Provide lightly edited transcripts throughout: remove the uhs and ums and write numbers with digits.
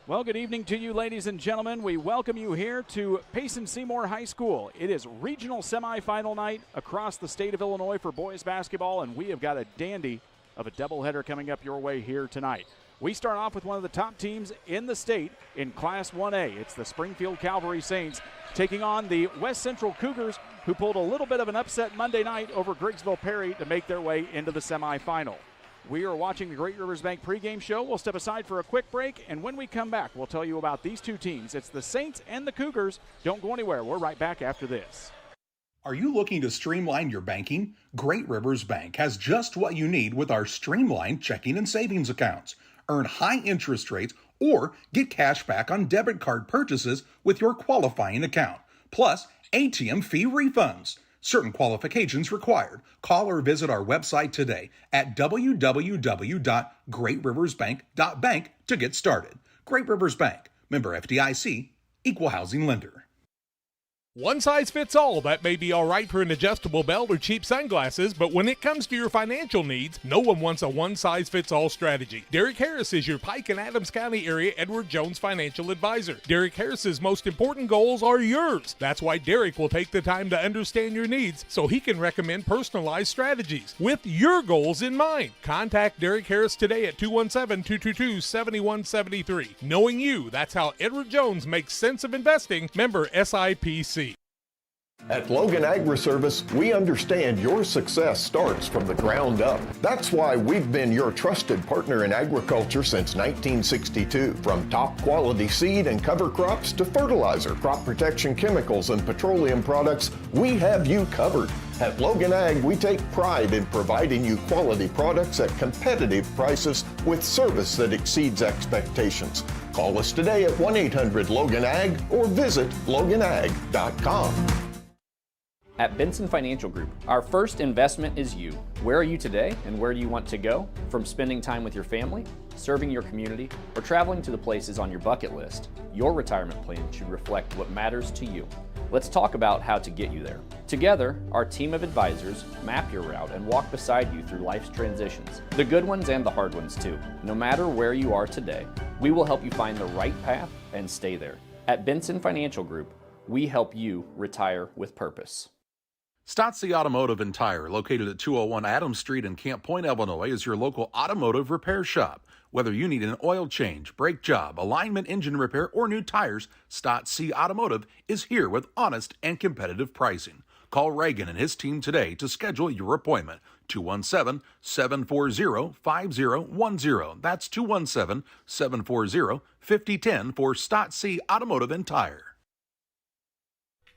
Well, good evening to you, ladies and gentlemen. We welcome you here to Payson Seymour High School. It is regional semifinal night across the state of Illinois for boys basketball, and we have got a dandy of a doubleheader coming up your way here tonight. We start off with one of the top teams in the state in Class 1A. It's the Springfield Calvary Saints taking on the West Central Cougars, who pulled a little bit of an upset Monday night over Griggsville Perry to make their way into the semifinal. We are watching the Great Rivers Bank pregame show. We'll step aside for a quick break, and when we come back, we'll tell you about these two teams. It's the Saints and the Cougars. Don't go anywhere. We're right back after this. Are you looking to streamline your banking? Great Rivers Bank has just what you need with our streamlined checking and savings accounts. Earn high interest rates or get cash back on debit card purchases with your qualifying account, plus ATM fee refunds. Certain qualifications required. Call or visit our website today at www.greatriversbank.bank to get started. Great Rivers Bank, member FDIC, equal housing lender. One size fits all. That may be all right for an adjustable belt or cheap sunglasses, but when it comes to your financial needs, no one wants a one-size-fits-all strategy. Derek Harris is your Pike and Adams County area Edward Jones financial advisor. Derek Harris's most important goals are yours. That's why Derek will take the time to understand your needs so he can recommend personalized strategies with your goals in mind. Contact Derek Harris today at 217-222-7173. Knowing you, that's how Edward Jones makes sense of investing. Member SIPC. At Logan Agri-Service, we understand your success starts from the ground up. That's why we've been your trusted partner in agriculture since 1962. From top quality seed and cover crops to fertilizer, crop protection chemicals, and petroleum products, we have you covered. At Logan Ag, we take pride in providing you quality products at competitive prices with service that exceeds expectations. Call us today at 1-800-LOGAN-AG or visit loganag.com. At Benson Financial Group, our first investment is you. Where are you today and where do you want to go? From spending time with your family, serving your community, or traveling to the places on your bucket list, your retirement plan should reflect what matters to you. Let's talk about how to get you there. Together, our team of advisors map your route and walk beside you through life's transitions, the good ones and the hard ones too. No matter where you are today, we will help you find the right path and stay there. At Benson Financial Group, we help you retire with purpose. Stotzi Automotive and Tire, located at 201 Adams Street in Camp Point, Illinois, is your local automotive repair shop. Whether you need an oil change, brake job, alignment engine repair, or new tires, Stotzi Automotive is here with honest and competitive pricing. Call Reagan and his team today to schedule your appointment. 217-740-5010. That's 217-740-5010 for Stotzi Automotive and Tire.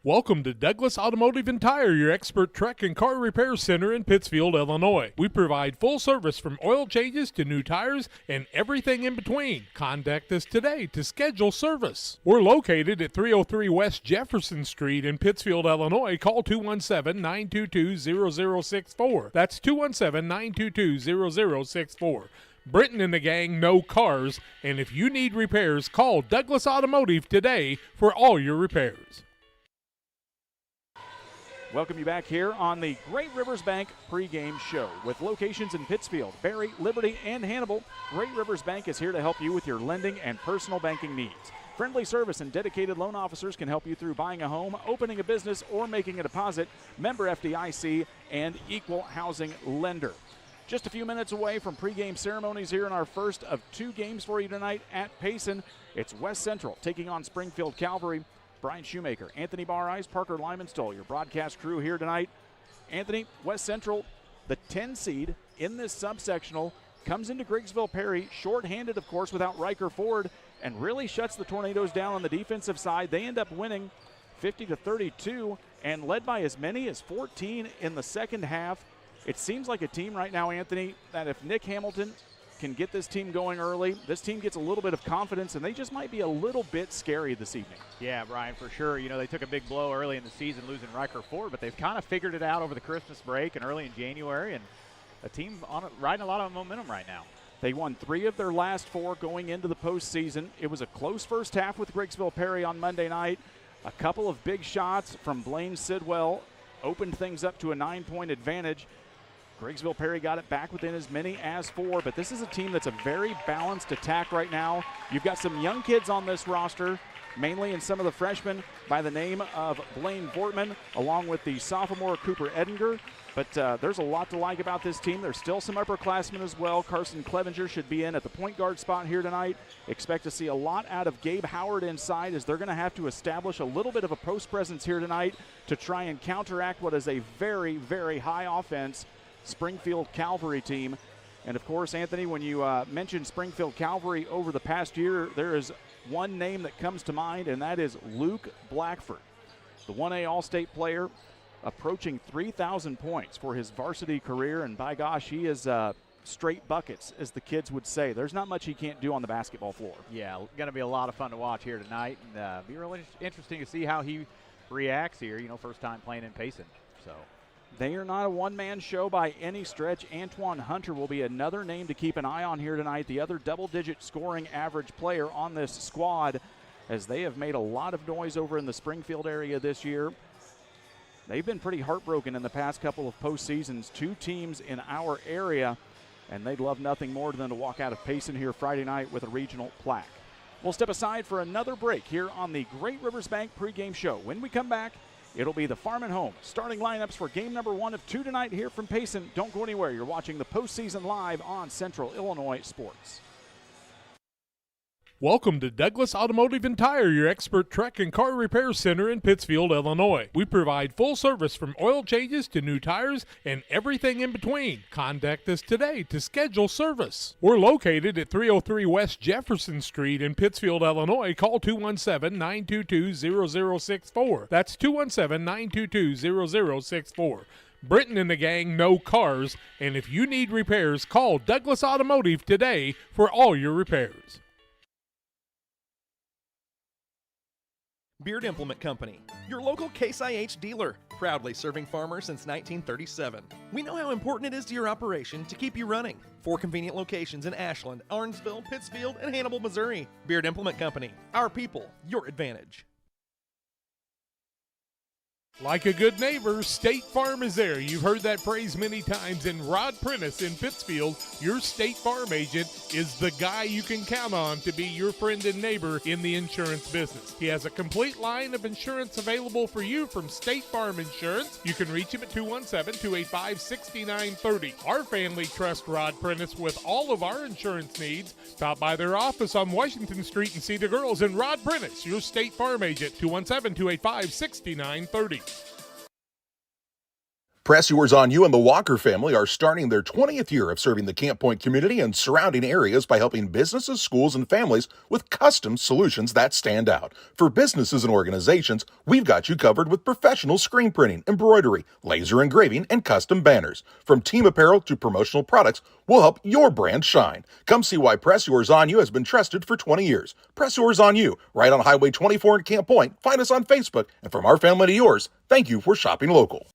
Welcome to Douglas Automotive and Tire, your expert truck and car repair center in Pittsfield, Illinois. We provide full service from oil changes to new tires and everything in between. Contact us today to schedule service. We're located at 303 West Jefferson Street in Pittsfield, Illinois. Call 217-922-0064. That's 217-922-0064. Britton and the gang know cars, and if you need repairs, call Douglas Automotive today for all your repairs. Welcome you back here on the Great Rivers Bank pregame show. With locations in Pittsfield, Barry, Liberty, and Hannibal, Great Rivers Bank is here to help you with your lending and personal banking needs. Friendly service and dedicated loan officers can help you through buying a home, opening a business, or making a deposit. Member FDIC and equal housing lender. Just a few minutes away from pregame ceremonies here in our first of two games for you tonight at Payson. It's West Central taking on Springfield Calvary. Brian Shoemaker, Anthony Bareyes, Parker Lymanstole, your broadcast crew here tonight. Anthony, West Central, the 10 seed in this subsectional, comes into Griggsville Perry, shorthanded, of course, without Riker Ford, and really shuts the Tornadoes down on the defensive side. They end up winning 50-32 and led by as many as 14 in the second half. It seems like a team right now, Anthony, that if Nick Hamilton can get this team going early, this team gets a little bit of confidence, and they just might be a little bit scary this evening. Yeah, Brian, for sure. You know, they took a big blow early in the season losing Riker Ford, but they've kind of figured it out over the Christmas break and early in January, and a team riding a lot of momentum right now. They won 3 of their last 4 going into the postseason. It was a close first half with Griggsville Perry on Monday night. A couple of big shots from Blaine Sidwell opened things up to a 9-point advantage. Griggsville Perry got it back within as many as 4, but this is a team that's a very balanced attack right now. You've got some young kids on this roster, mainly in some of the freshmen by the name of Blaine Vortman, along with the sophomore Cooper Edinger. But there's a lot to like about this team. There's still some upperclassmen as well. Carson Clevenger should be in at the point guard spot here tonight. Expect to see a lot out of Gabe Howard inside, as they're going to have to establish a little bit of a post presence here tonight to try and counteract what is a very, very high offense Springfield Calvary team. And of course, Anthony, when you mentioned Springfield Calvary over the past year, there is one name that comes to mind, and that is Luke Blackford, the 1A All-State player, approaching 3,000 points for his varsity career. And by gosh, he is straight buckets, as the kids would say. There's not much he can't do on the basketball floor. Yeah, going to be a lot of fun to watch here tonight, and be really interesting to see how he reacts here. First time playing in Payson. So they are not a one-man show by any stretch. Antoine Hunter will be another name to keep an eye on here tonight, the other double-digit scoring average player on this squad, as they have made a lot of noise over in the Springfield area this year. They've been pretty heartbroken in the past couple of postseasons. 2 teams in our area, and they'd love nothing more than to walk out of Payson here Friday night with a regional plaque. We'll step aside for another break here on the Great Rivers Bank pregame show. When we come back, it'll be the Farm and Home starting lineups for game number 1 of 2 tonight here from Payson. Don't go anywhere. You're watching the postseason live on Central Illinois Sports. Welcome to Douglas Automotive and Tire, your expert truck and car repair center in Pittsfield, Illinois. We provide full service from oil changes to new tires and everything in between. Contact us today to schedule service. We're located at 303 West Jefferson Street in Pittsfield, Illinois. Call 217-922-0064. That's 217-922-0064. Britton and the gang know cars, and if you need repairs, call Douglas Automotive today for all your repairs. Beard Implement Company, your local Case IH dealer, proudly serving farmers since 1937. We know how important it is to your operation to keep you running. 4 convenient locations in Ashland, Arnsville, Pittsfield, and Hannibal, Missouri. Beard Implement Company, our people, your advantage. Like a good neighbor, State Farm is there. You've heard that phrase many times, and Rod Prentice in Pittsfield, your State Farm agent, is the guy you can count on to be your friend and neighbor in the insurance business. He has a complete line of insurance available for you from State Farm Insurance. You can reach him at 217-285-6930. Our family trusts Rod Prentice with all of our insurance needs. Stop by their office on Washington Street and see the girls. And Rod Prentice, your State Farm agent, 217-285-6930. Press Yours on You and the Walker family are starting their 20th year of serving the Camp Point community and surrounding areas by helping businesses, schools, and families with custom solutions that stand out. For businesses and organizations, we've got you covered with professional screen printing, embroidery, laser engraving, and custom banners. From team apparel to promotional products, we'll help your brand shine. Come see why Press Yours on You has been trusted for 20 years. Press Yours on You, right on Highway 24 in Camp Point. Find us on Facebook. And from our family to yours, thank you for shopping local.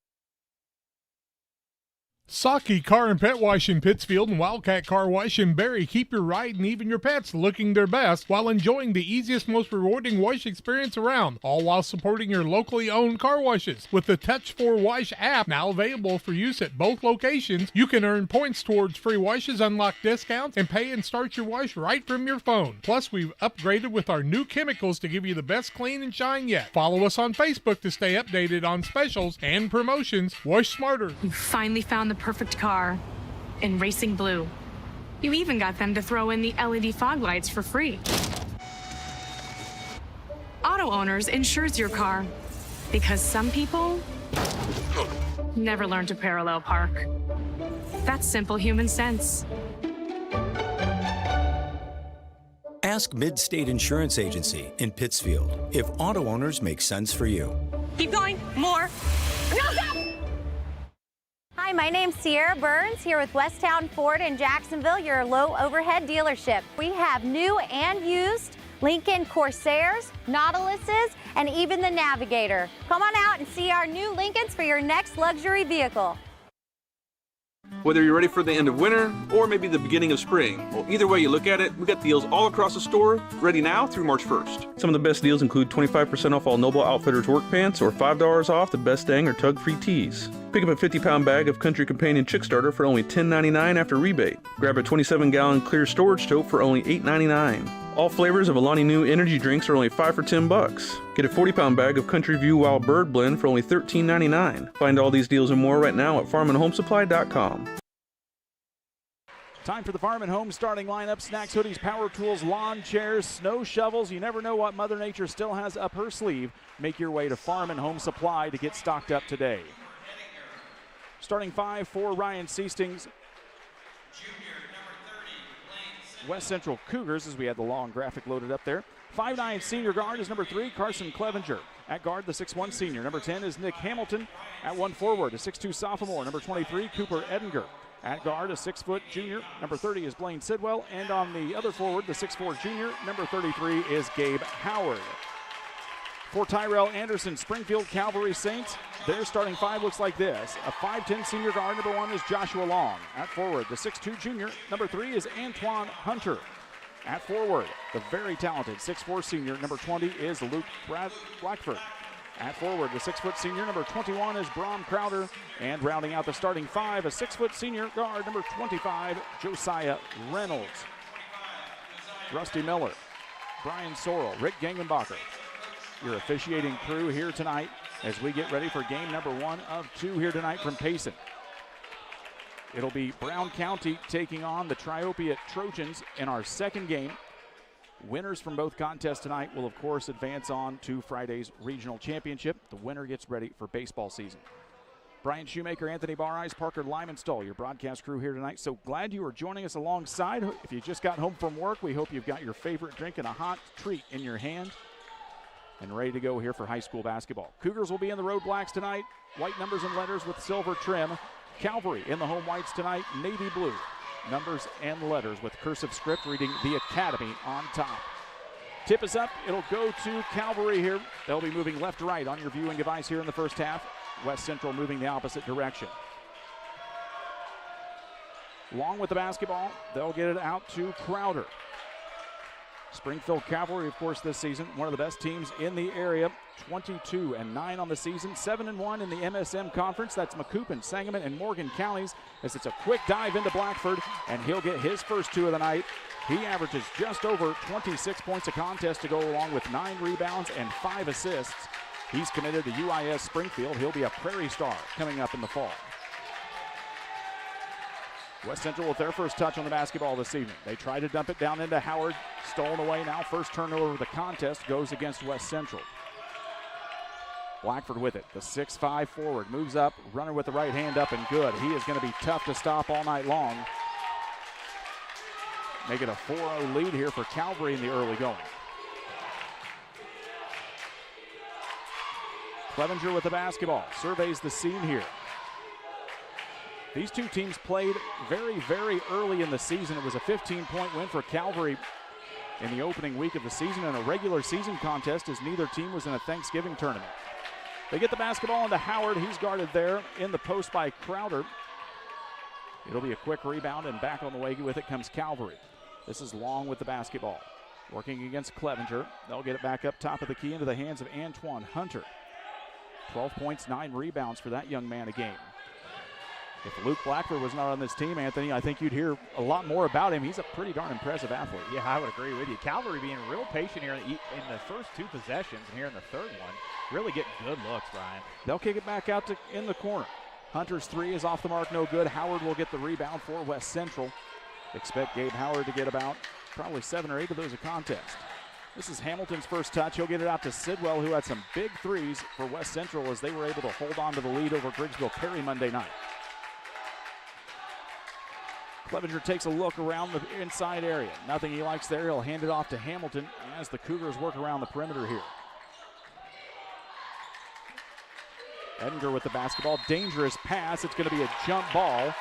Saki Car and Pet Wash in Pittsfield and Wildcat Car Wash in Barry keep your ride and even your pets looking their best while enjoying the easiest, most rewarding wash experience around, all while supporting your locally owned car washes. With the Touch4 Wash app now available for use at both locations, you can earn points towards free washes, unlock discounts, and pay and start your wash right from your phone. Plus, we've upgraded with our new chemicals to give you the best clean and shine yet. Follow us on Facebook to stay updated on specials and promotions. Wash smarter. You finally found the perfect car in racing blue. You even got them to throw in the LED fog lights for free. Auto Owners insures your car because some people never learn to parallel park. That's simple human sense. Ask Mid-State Insurance Agency in Pittsfield if Auto Owners make sense for you. Keep going. More. No, stop! Hi, my name's Sierra Burns here with Westtown Ford in Jacksonville, your low overhead dealership. We have new and used Lincoln Corsairs, Nautiluses, and even the Navigator. Come on out and see our new Lincolns for your next luxury vehicle. Whether you're ready for the end of winter or maybe the beginning of spring, well, either way you look at it, we got deals all across the store, ready now through March 1st. Some of the best deals include 25% off all Noble Outfitters work pants or $5 off the Best Dang or Tug free tees. Pick up a 50-pound bag of Country Companion Chick Starter for only $10.99 after rebate. Grab a 27-gallon clear storage tote for only $8.99. All flavors of Alani Nu energy drinks are only 5 for $10. Get a 40-pound bag of Country View Wild Bird Blend for only $13.99. Find all these deals and more right now at farmandhomesupply.com. Time for the Farm and Home starting lineup. Snacks, hoodies, power tools, lawn chairs, snow shovels. You never know what Mother Nature still has up her sleeve. Make your way to Farm and Home Supply to get stocked up today. Starting 5 for Ryan Seastings. West Central Cougars, as we had the long graphic loaded up there. 5'9" senior guard is number 3, Carson Clevenger. At guard, the 6'1" senior. Number 10 is Nick Hamilton. At 1 forward, a 6'2" sophomore. Number 23, Cooper Edinger. At guard, a 6-foot junior. Number 30 is Blaine Sidwell. And on the other forward, the 6'4" junior. Number 33 is Gabe Howard. For Tyrell Anderson, Springfield Calvary Saints, their starting 5 looks like this. A 5'10" senior guard. Number 1 is Joshua Long. At forward, the 6'2" junior. Number 3 is Antoine Hunter. At forward, the very talented 6'4" senior. Number 20 is Luke Blackford. At forward, the 6-foot senior, number 21 is Brom Crowder. And rounding out the starting 5, a 6-foot senior guard, number 25, Josiah Reynolds. Rusty Miller, Brian Sorrell, Rick Gangenbacher, your officiating crew here tonight as we get ready for game number 1 of 2 here tonight from Payson. It'll be Brown County taking on the Triopiat Trojans in our second game. Winners from both contests tonight will, of course, advance on to Friday's regional championship. The winner gets ready for baseball season. Brian Shoemaker, Anthony Bareyes, Parker Lymanstall, your broadcast crew here tonight. So glad you are joining us alongside. If you just got home from work, we hope you've got your favorite drink and a hot treat in your hand and ready to go here for high school basketball. Cougars will be in the road blacks tonight. White numbers and letters with silver trim. Calvary in the home whites tonight, navy blue. Numbers and letters with cursive script reading the Academy on top. Tip is up. It'll go to Calvary here. They'll be moving left to right on your viewing device here in the first half. West Central moving the opposite direction. Long with the basketball. They'll get it out to Crowder. Springfield Cavalry, of course, this season, one of the best teams in the area. 22-9 on the season, 7-1 in the MSM conference. That's Macoupin, Sangamon, and Morgan counties. As it's a quick dive into Blackford, and he'll get his first 2 of the night. He averages just over 26 points a contest to go along with 9 rebounds and 5 assists. He's committed to UIS Springfield. He'll be a Prairie Star coming up in the fall. West Central with their first touch on the basketball this evening. They try to dump it down into Howard. Stolen away now. First turnover of the contest goes against West Central. Blackford with it. The 6'5" forward moves up. Runner with the right hand up and good. He is going to be tough to stop all night long. Make it a 4-0 lead here for Calvary in the early going. Clevenger with the basketball. Surveys the scene here. These two teams played very, very early in the season. It was a 15-point win for Calvary in the opening week of the season in a regular season contest as neither team was in a Thanksgiving tournament. They get the basketball into Howard. He's guarded there in the post by Crowder. It'll be a quick rebound, and back on the way with it comes Calvary. This is Long with the basketball. Working against Clevenger. They'll get it back up top of the key into the hands of Antoine Hunter. 12 points, 9 rebounds for that young man a game. If Luke Blackford was not on this team, Anthony, I think you'd hear a lot more about him. He's a pretty darn impressive athlete. Yeah, I would agree with you. Calvary being real patient here in the first 2 possessions, and here in the third one, really getting good looks, Brian. They'll kick it back out to in the corner. Hunter's 3 is off the mark, no good. Howard will get the rebound for West Central. Expect Gabe Howard to get about probably 7 or 8 of those a contest. This is Hamilton's first touch. He'll get it out to Sidwell, who had some big threes for West Central as they were able to hold on to the lead over Griggsville Perry Monday night. Clevenger takes a look around the inside area. Nothing he likes there. He'll hand it off to Hamilton as the Cougars work around the perimeter here. Edinger with the basketball. Dangerous pass. It's going to be a jump ball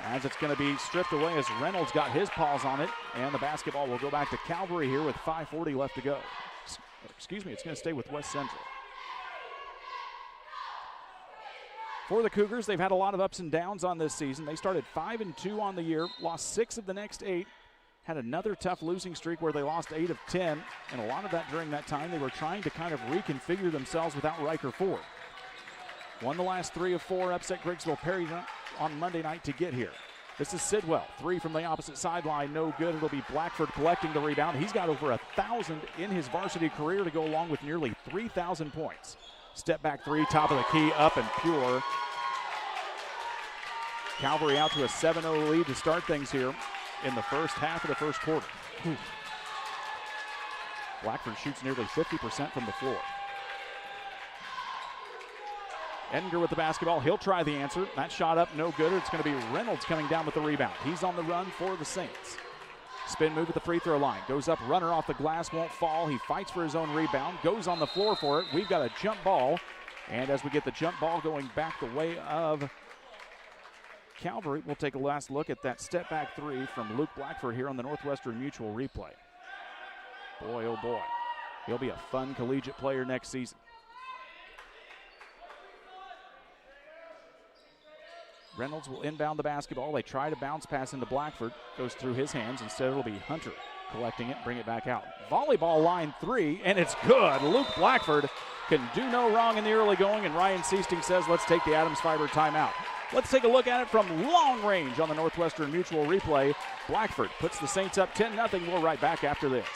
as it's going to be stripped away as Reynolds got his paws on it. And the basketball will go back to Calvary here with 5:40 left to go. Excuse me, it's going to stay with West Central. For the Cougars, they've had a lot of ups and downs on this season. They started 5-2 on the year, lost 6 of the next 8, had another tough losing streak where they lost 8 of 10, and a lot of that during that time they were trying to kind of reconfigure themselves without Riker Ford. Won the last 3 of 4, upset Griggsville Perry on Monday night to get here. This is Sidwell, 3 from the opposite sideline, no good. It'll be Blackford collecting the rebound. He's got over 1,000 in his varsity career to go along with nearly 3,000 points. Step back 3, top of the key, up and pure. Calvary out to a 7-0 lead to start things here in the first half of the first quarter. Whew. Blackford shoots nearly 50% from the floor. Edinger with the basketball. He'll try the answer. That shot up, no good. It's going to be Reynolds coming down with the rebound. He's on the run for the Saints. Spin move at the free throw line. Goes up, runner off the glass, won't fall. He fights for his own rebound, goes on the floor for it. We've got a jump ball. And as we get the jump ball going back the way of Calvary, we'll take a last look at that step back 3 from Luke Blackford here on the Northwestern Mutual replay. Boy, oh boy. He'll be a fun collegiate player next season. Reynolds will inbound the basketball. They try to bounce pass into Blackford. Goes through his hands. Instead, it'll be Hunter collecting it, bring it back out. Volleyball line 3, and it's good. Luke Blackford can do no wrong in the early going, and Ryan Seasting says, let's take the Adams Fiber timeout. Let's take a look at it from long range on the Northwestern Mutual replay. Blackford puts the Saints up 10-0. We're right back after this.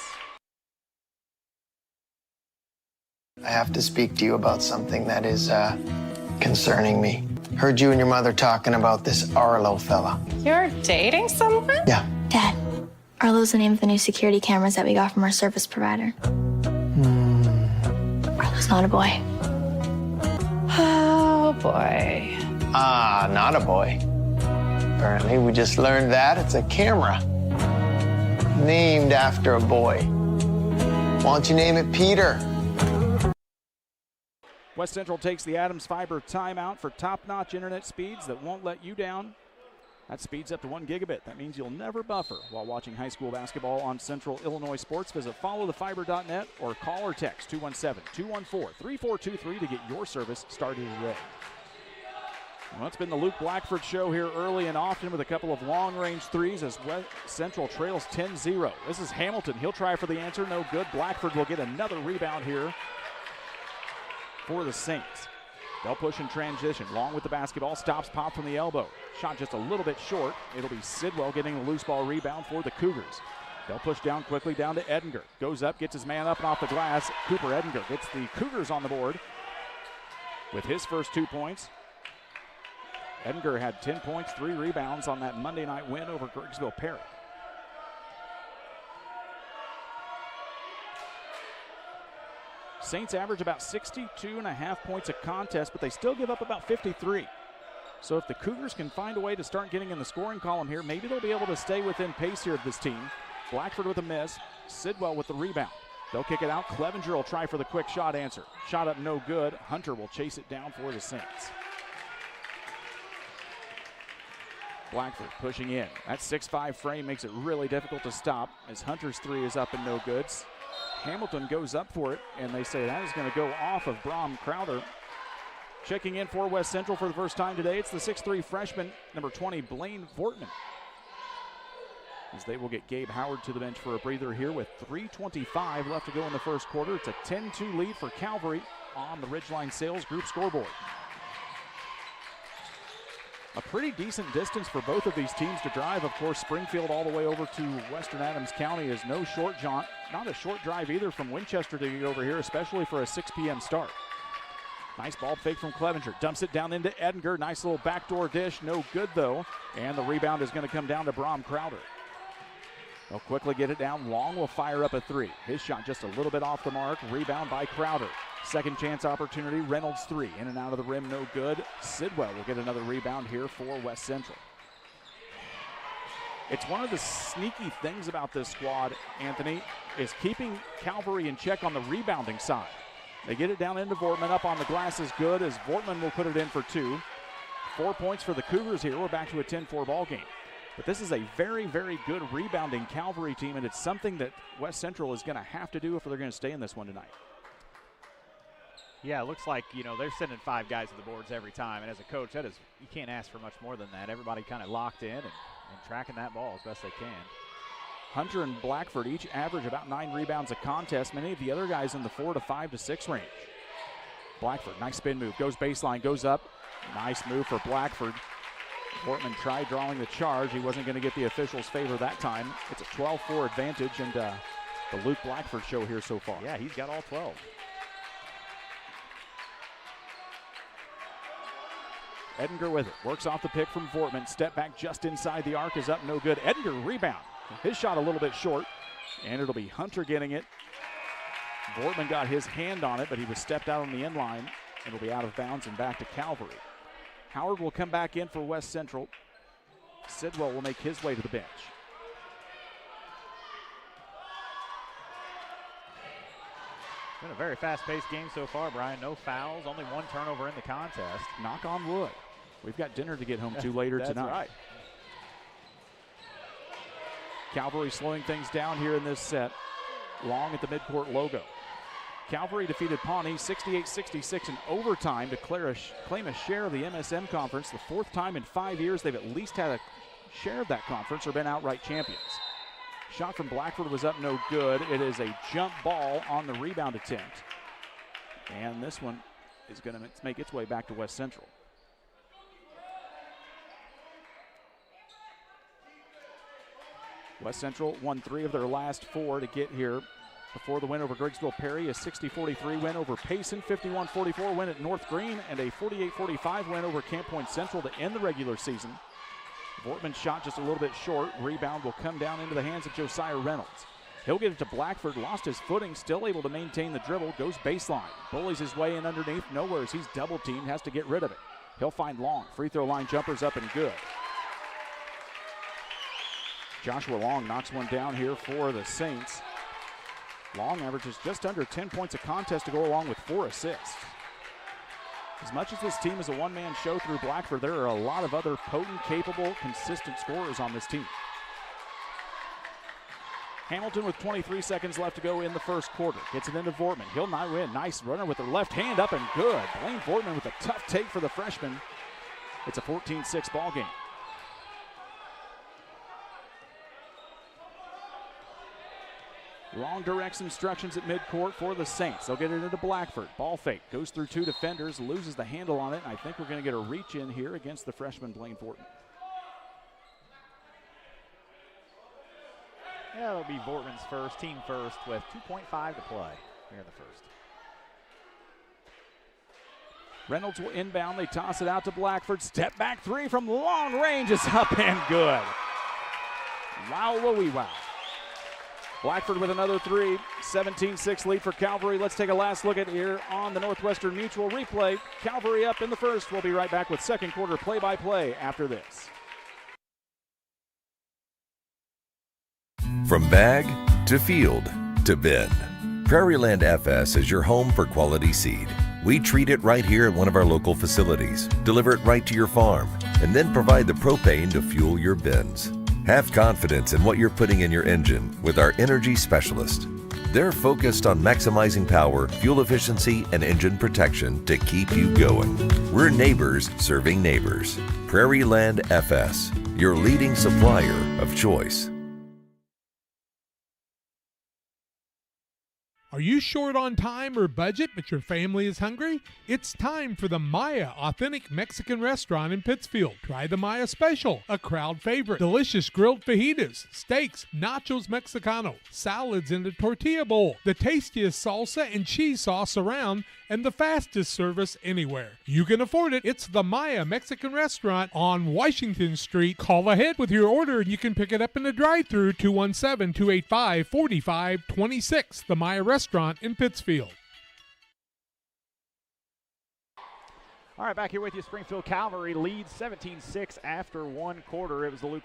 I have to speak to you about something that is concerning me. Heard you and your mother talking about this Arlo fella. You're dating someone? Yeah. Dad, Arlo's the name of the new security cameras that we got from our service provider. Arlo's not a boy. Oh, boy. Ah, not a boy. Apparently, we just learned that it's a camera named after a boy. Why don't you name it Peter? West Central takes the Adams Fiber timeout for top-notch internet speeds that won't let you down. That speeds up to 1 gigabit. That means you'll never buffer while watching high school basketball on Central Illinois Sports. Visit followthefiber.net or call or text 217-214-3423 to get your service started today. Well, it's been the Luke Blackford show here early and often with a couple of long-range threes as West Central trails 10-0. This is Hamilton. He'll try for the answer. No good. Blackford will get another rebound here for the Saints. They'll push in transition. Long with the basketball. Stops pop from the elbow. Shot just a little bit short. It'll be Sidwell getting the loose ball rebound for the Cougars. They'll push down quickly down to Edinger. Goes up, gets his man up and off the glass. Cooper Edinger gets the Cougars on the board with his first 2 points. Edinger had 10 points, 3 rebounds on that Monday night win over Griggsville Perry. Saints average about 62.5 points a contest, but they still give up about 53. So if the Cougars can find a way to start getting in the scoring column here, maybe they'll be able to stay within pace here of this team. Blackford with a miss, Sidwell with the rebound. They'll kick it out. Clevenger will try for the quick shot answer. Shot up no good. Hunter will chase it down for the Saints. Blackford pushing in. That 6'5" frame makes it really difficult to stop as Hunter's 3 is up and no good. Hamilton goes up for it, and they say that is going to go off of Brom Crowder. Checking in for West Central for the first time today, it's the 6'3" freshman, number 20, Blaine Vortman. As they will get Gabe Howard to the bench for a breather here with 3:25 left to go in the first quarter. It's a 10-2 lead for Calvary on the Ridgeline Sales Group scoreboard. A pretty decent distance for both of these teams to drive. Of course, Springfield all the way over to Western Adams County is no short jaunt. Not a short drive either from Winchester to get over here, especially for a 6 p.m. start. Nice ball fake from Clevenger. Dumps it down into Edinger. Nice little backdoor dish. No good, though. And the rebound is going to come down to Brom Crowder. They'll quickly get it down. Long will fire up a 3. His shot just a little bit off the mark. Rebound by Crowder. Second chance opportunity. Reynolds 3. In and out of the rim, no good. Sidwell will get another rebound here for West Central. It's one of the sneaky things about this squad, Anthony, is keeping Calvary in check on the rebounding side. They get it down into Vortman. Up on the glass is good as Vortman will put it in for 2. 4 points for the Cougars here. We're back to a 10-4 ball game. But this is a very, very good rebounding Calvary team, and it's something that West Central is going to have to do if they're going to stay in this one tonight. Yeah, it looks like, they're sending 5 guys to the boards every time. And as a coach, you can't ask for much more than that. Everybody kind of locked in and tracking that ball as best they can. Hunter and Blackford each average about 9 rebounds a contest. Many of the other guys in the 4 to 5 to 6 range. Blackford, nice spin move, goes baseline, goes up. Nice move for Blackford. Portman tried drawing the charge. He wasn't going to get the officials' favor that time. It's a 12-4 advantage, and the Luke Blackford show here so far. Yeah, he's got all 12. Edinger with it. Works off the pick from Vortman. Step back just inside the arc is up, no good. Edinger rebound. His shot a little bit short, and it'll be Hunter getting it. Vortman got his hand on it, but he was stepped out on the end line. It'll be out of bounds and back to Calvary. Howard will come back in for West Central. Sidwell will make his way to the bench. It's been a very fast-paced game so far, Brian. No fouls, only 1 turnover in the contest. Knock on wood. We've got dinner to get home to later tonight. That's right. Calvary slowing things down here in this set. Long at the midcourt logo. Calvary defeated Pawnee 68-66 in overtime to claim a share of the MSM Conference. The 4th time in 5 years they've at least had a share of that conference or been outright champions. Shot from Blackford was up, no good. It is a jump ball on the rebound attempt. And this one is going to make its way back to West Central. West Central won 3 of their last 4 to get here. Before the win over Griggsville Perry, a 60-43 win over Payson, 51-44 win at North Green, and a 48-45 win over Camp Point Central to end the regular season. Vortman's shot just a little bit short. Rebound will come down into the hands of Josiah Reynolds. He'll get it to Blackford, lost his footing, still able to maintain the dribble, goes baseline. Bullies his way in underneath, nowhere as he's double teamed, has to get rid of it. He'll find Long. Free throw line jumpers up and good. Joshua Long knocks one down here for the Saints. Long averages just under 10 points a contest to go along with 4 assists. As much as this team is a one-man show through Blackford, there are a lot of other potent, capable, consistent scorers on this team. Hamilton with 23 seconds left to go in the first quarter. Gets it into Vortman. He'll not win. Nice runner with the left hand up and good. Blaine Vortman with a tough take for the freshman. It's a 14-6 ball game. Long directs instructions at midcourt for the Saints. They'll get it into Blackford. Ball fake. Goes through 2 defenders. Loses the handle on it. And I think we're going to get a reach in here against the freshman Blaine Vortman. Yeah, it'll be Vortman's first, team first, with 2.5 to play here in the first. Reynolds will inbound. They toss it out to Blackford. Step back 3 from long range is up and good. Wow, woo-wee, wow. Blackford with another 3, 17-6 lead for Calvary. Let's take a last look at here on the Northwestern Mutual replay. Calvary up in the first. We'll be right back with second quarter play-by-play after this. From bag to field to bin, Prairieland FS is your home for quality seed. We treat it right here at one of our local facilities, deliver it right to your farm, and then provide the propane to fuel your bins. Have confidence in what you're putting in your engine with our energy specialist. They're focused on maximizing power, fuel efficiency, and engine protection to keep you going. We're neighbors serving neighbors. Prairieland FS, your leading supplier of choice. Are you short on time or budget, but your family is hungry? It's time for the Maya Authentic Mexican Restaurant in Pittsfield. Try the Maya Special, a crowd favorite. Delicious grilled fajitas, steaks, nachos Mexicano, salads in a tortilla bowl, the tastiest salsa and cheese sauce around, and the fastest service anywhere. You can afford it. It's the Maya Mexican Restaurant on Washington Street. Call ahead with your order and you can pick it up in the drive-thru, 217-285-4526. The Maya Restaurant in Pittsfield. All right, back here with you. Springfield Calvary leads 17-6 after 1 quarter. It was the Luke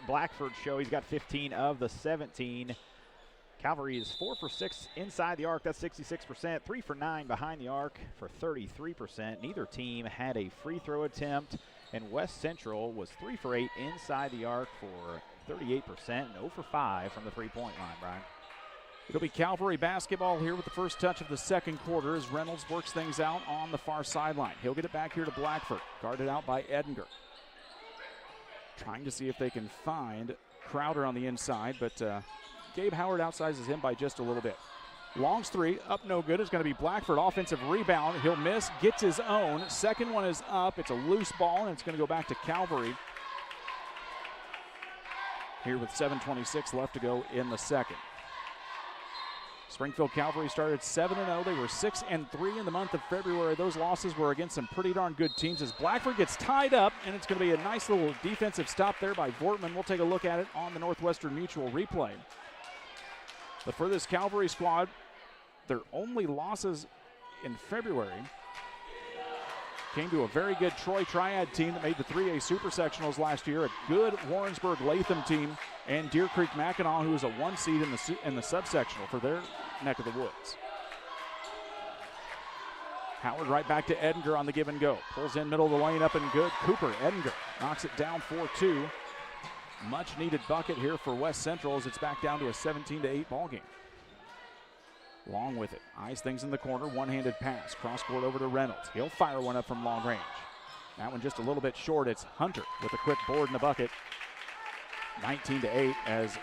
Blackford show. He's got 15 of the 17. Calvary is 4 for 6 inside the arc. That's 66%. 3 for 9 behind the arc for 33%. Neither team had a free throw attempt. And West Central was 3 for 8 inside the arc for 38% and 0 for 5 from the three-point line, Brian. It'll be Calvary basketball here with the first touch of the second quarter as Reynolds works things out on the far sideline. He'll get it back here to Blackford, guarded out by Edinger. Trying to see if they can find Crowder on the inside, but Gabe Howard outsizes him by just a little bit. Long's three, up no good. It's going to be Blackford. Offensive rebound. He'll miss, gets his own. Second one is up. It's a loose ball, and it's going to go back to Calvary. Here with 7:26 left to go in the second. Springfield Calvary started 7-0. They were 6-3 in the month of February. Those losses were against some pretty darn good teams as Blackford gets tied up, and it's going to be a nice little defensive stop there by Vortman. We'll take a look at it on the Northwestern Mutual replay. But for this Calvary squad, their only losses in February came to a very good Troy Triad team that made the 3A Super Sectionals last year, a good Warrensburg-Latham team, and Deer Creek Mackinac, who is a 1 seed in the subsectional for their neck of the woods. Howard right back to Edinger on the give and go. Pulls in middle of the lane, up and good. Cooper, Edinger knocks it down 4-2. Much needed bucket here for West Central as it's back down to a 17-8 ball game. Long with it. Eyes things in the corner. One-handed pass. Cross court over to Reynolds. He'll fire one up from long range. That one just a little bit short. It's Hunter with a quick board in the bucket. 19-8 as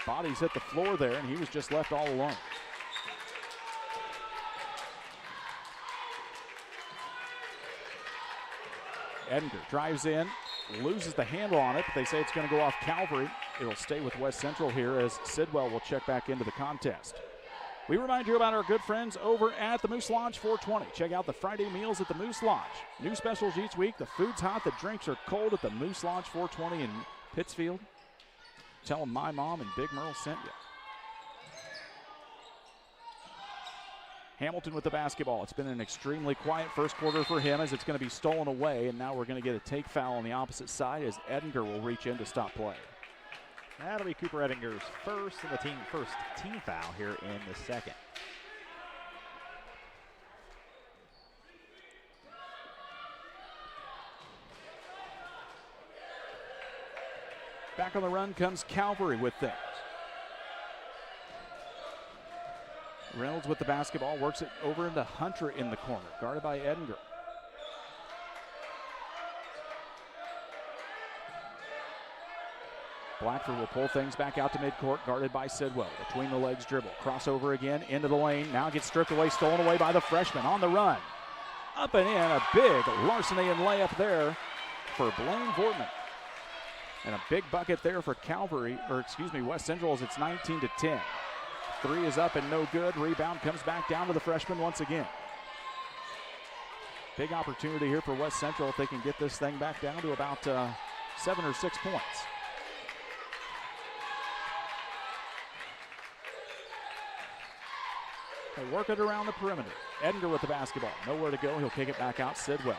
bodies hit the floor there, and he was just left all alone. Edinger drives in, loses the handle on it, but they say it's going to go off Calvary. It'll stay with West Central here as Sidwell will check back into the contest. We remind you about our good friends over at the Moose Lodge 420. Check out the Friday meals at the Moose Lodge. New specials each week. The food's hot, the drinks are cold at the Moose Lodge 420 in Pittsfield. Tell them my mom and Big Merle sent you. Hamilton with the basketball. It's been an extremely quiet first quarter for him as it's going to be stolen away, and now we're going to get a take foul on the opposite side as Edinger will reach in to stop play. That'll be Cooper Edinger's first team foul here in the second. Back on the run comes Calvary with things. Reynolds with the basketball, works it over into Hunter in the corner, guarded by Edinger. Blackford will pull things back out to midcourt, guarded by Sidwell. Between the legs dribble, crossover again, into the lane. Now gets stripped away, stolen away by the freshman on the run. Up and in, a big larceny and layup there for Blaine Vortman. And a big bucket there for West Central as it's 19-10. Three is up and no good. Rebound comes back down to the freshman once again. Big opportunity here for West Central if they can get this thing back down to about 7 or 6 points. They work it around the perimeter. Edinger with the basketball. Nowhere to go. He'll kick it back out. Sidwell.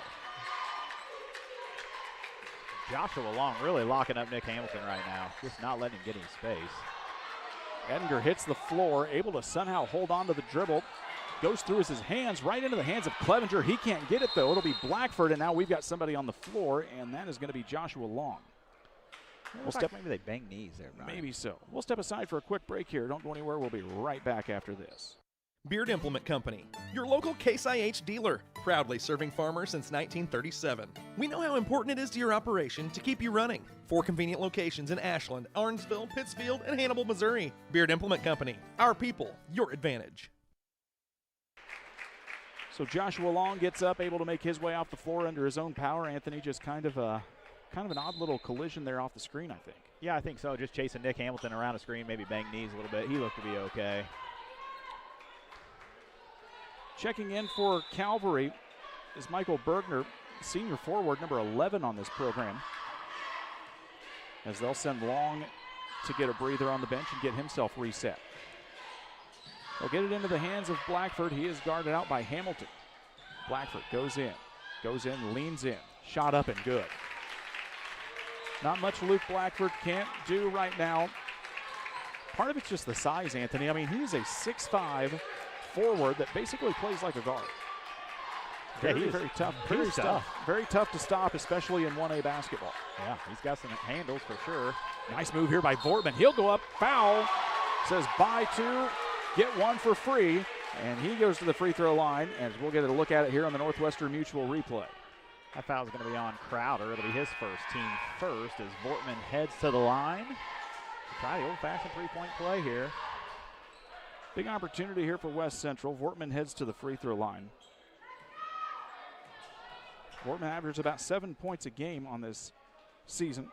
Joshua Long really locking up Nick Hamilton right now. Just not letting him get any space. Edinger hits the floor, able to somehow hold on to the dribble. Goes through his hands, right into the hands of Clevenger. He can't get it, though. It'll be Blackford, and now we've got somebody on the floor, and that is going to be Joshua Long. Maybe they bang knees there, Brian. Maybe so. We'll step aside for a quick break here. Don't go anywhere. We'll be right back after this. Beard Implement Company, your local Case IH dealer, proudly serving farmers since 1937. We know how important it is to your operation to keep you running. 4 convenient locations in Ashland, Arnsville, Pittsfield, and Hannibal, Missouri. Beard Implement Company, our people, your advantage. So Joshua Long gets up, able to make his way off the floor under his own power. Anthony, just kind of an odd little collision there off the screen, I think. Yeah, I think so. Just chasing Nick Hamilton around the screen, maybe bang knees a little bit. He looked to be okay. Checking in for Calvary is Michael Bergner, senior forward, number 11 on this program. As they'll send Long to get a breather on the bench and get himself reset. They'll get it into the hands of Blackford. He is guarded out by Hamilton. Blackford goes in, leans in. Shot up and good. Not much Luke Blackford can't do right now. Part of it's just the size, Anthony. I mean, he's a 6'5", forward that basically plays like a guard. Very tough. Very tough to stop, especially in 1A basketball. Yeah, he's got some handles for sure. Nice move here by Vortman. He'll go up, foul. says buy two, get one for free, and he goes to the free throw line, and we'll get a look at it here on the Northwestern Mutual replay. That foul is going to be on Crowder. It'll be his first, team first, as Vortman heads to the line. Try the old-fashioned three-point play here. Big opportunity here for West Central. Vortman heads to the free throw line. Vortman averages about 7 points a game on this season.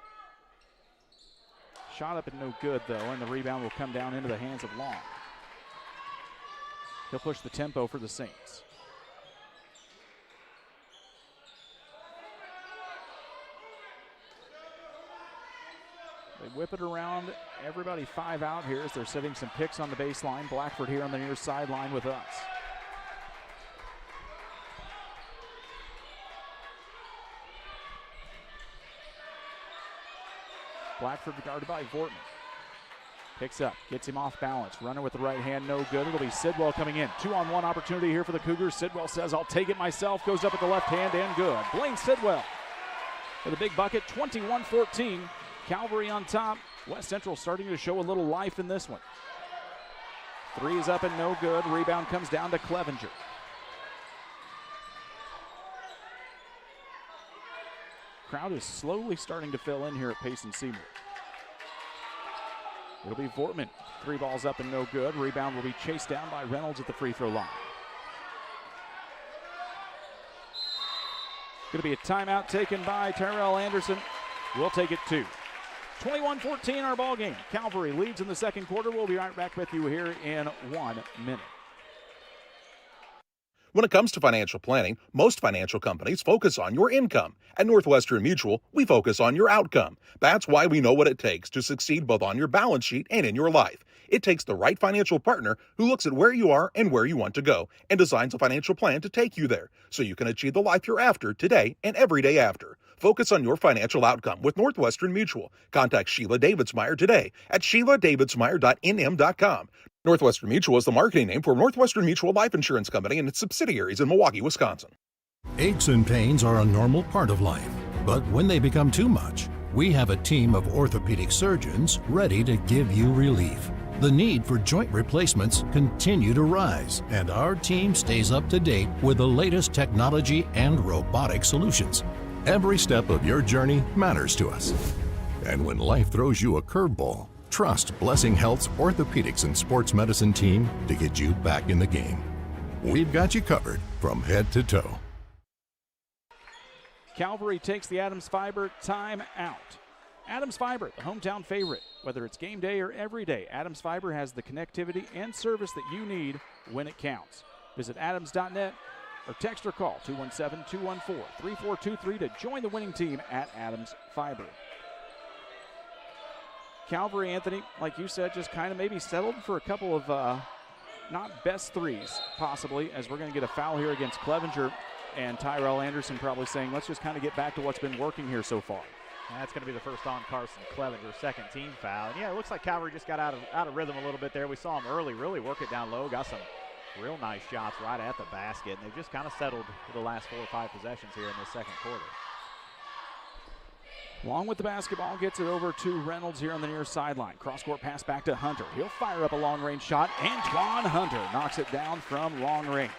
Shot up and no good, though, and the rebound will come down into the hands of Long. He'll push the tempo for the Saints. They whip it around. Everybody 5 out here as they're setting some picks on the baseline. Blackford here on the near sideline with us. Blackford guarded by Vortman. Picks up, gets him off balance. Runner with the right hand, no good. It'll be Sidwell coming in. 2-on-1 opportunity here for the Cougars. Sidwell says, I'll take it myself. Goes up with the left hand and good. Blaine Sidwell with a big bucket, 21-14. Calvary on top. West Central starting to show a little life in this one. 3 is up and no good. Rebound comes down to Clevenger. Crowd is slowly starting to fill in here at Payson Seymour. It'll be Vortman. 3 balls up and no good. Rebound will be chased down by Reynolds at the free throw line. Going to be a timeout taken by Tyrell Anderson. We'll take it 2. 21-14 our ball game. Calvary leads in the second quarter. We'll be right back with you here in 1 minute. When it comes to financial planning, most financial companies focus on your income. At Northwestern Mutual, we focus on your outcome. That's why we know what it takes to succeed both on your balance sheet and in your life. It takes the right financial partner who looks at where you are and where you want to go and designs a financial plan to take you there so you can achieve the life you're after today and every day after. Focus on your financial outcome with Northwestern Mutual. Contact Sheila Davidsmeyer today at SheilaDavidsmeyer.nm.com. Northwestern Mutual is the marketing name for Northwestern Mutual Life Insurance Company and its subsidiaries in Milwaukee, Wisconsin. Aches and pains are a normal part of life, but when they become too much, we have a team of orthopedic surgeons ready to give you relief. The need for joint replacements continue to rise, and our team stays up to date with the latest technology and robotic solutions. Every step of your journey matters to us. And when life throws you a curveball, trust Blessing Health's orthopedics and sports medicine team to get you back in the game. We've got you covered from head to toe. Calvary takes the Adams Fiber time out. Adams Fiber, the hometown favorite. Whether it's game day or every day, Adams Fiber has the connectivity and service that you need when it counts. Visit adams.net or text or call 217-214-3423 to join the winning team at Adams Fiber. Calvary, Anthony, like you said, just kind of maybe settled for a couple of not best threes, possibly, as we're going to get a foul here against Clevenger, and Tyrell Anderson probably saying, let's just kind of get back to what's been working here so far. And that's going to be the first on Carson Clevenger, second team foul. And yeah, it looks like Calvary just got out of rhythm a little bit there. We saw him early really work it down low, got some real nice shots right at the basket, and they've just kind of settled for the last 4 or 5 possessions here in this second quarter. Long with the basketball, gets it over to Reynolds here on the near sideline. Cross-court pass back to Hunter. He'll fire up a long-range shot. Antoine Hunter knocks it down from long range.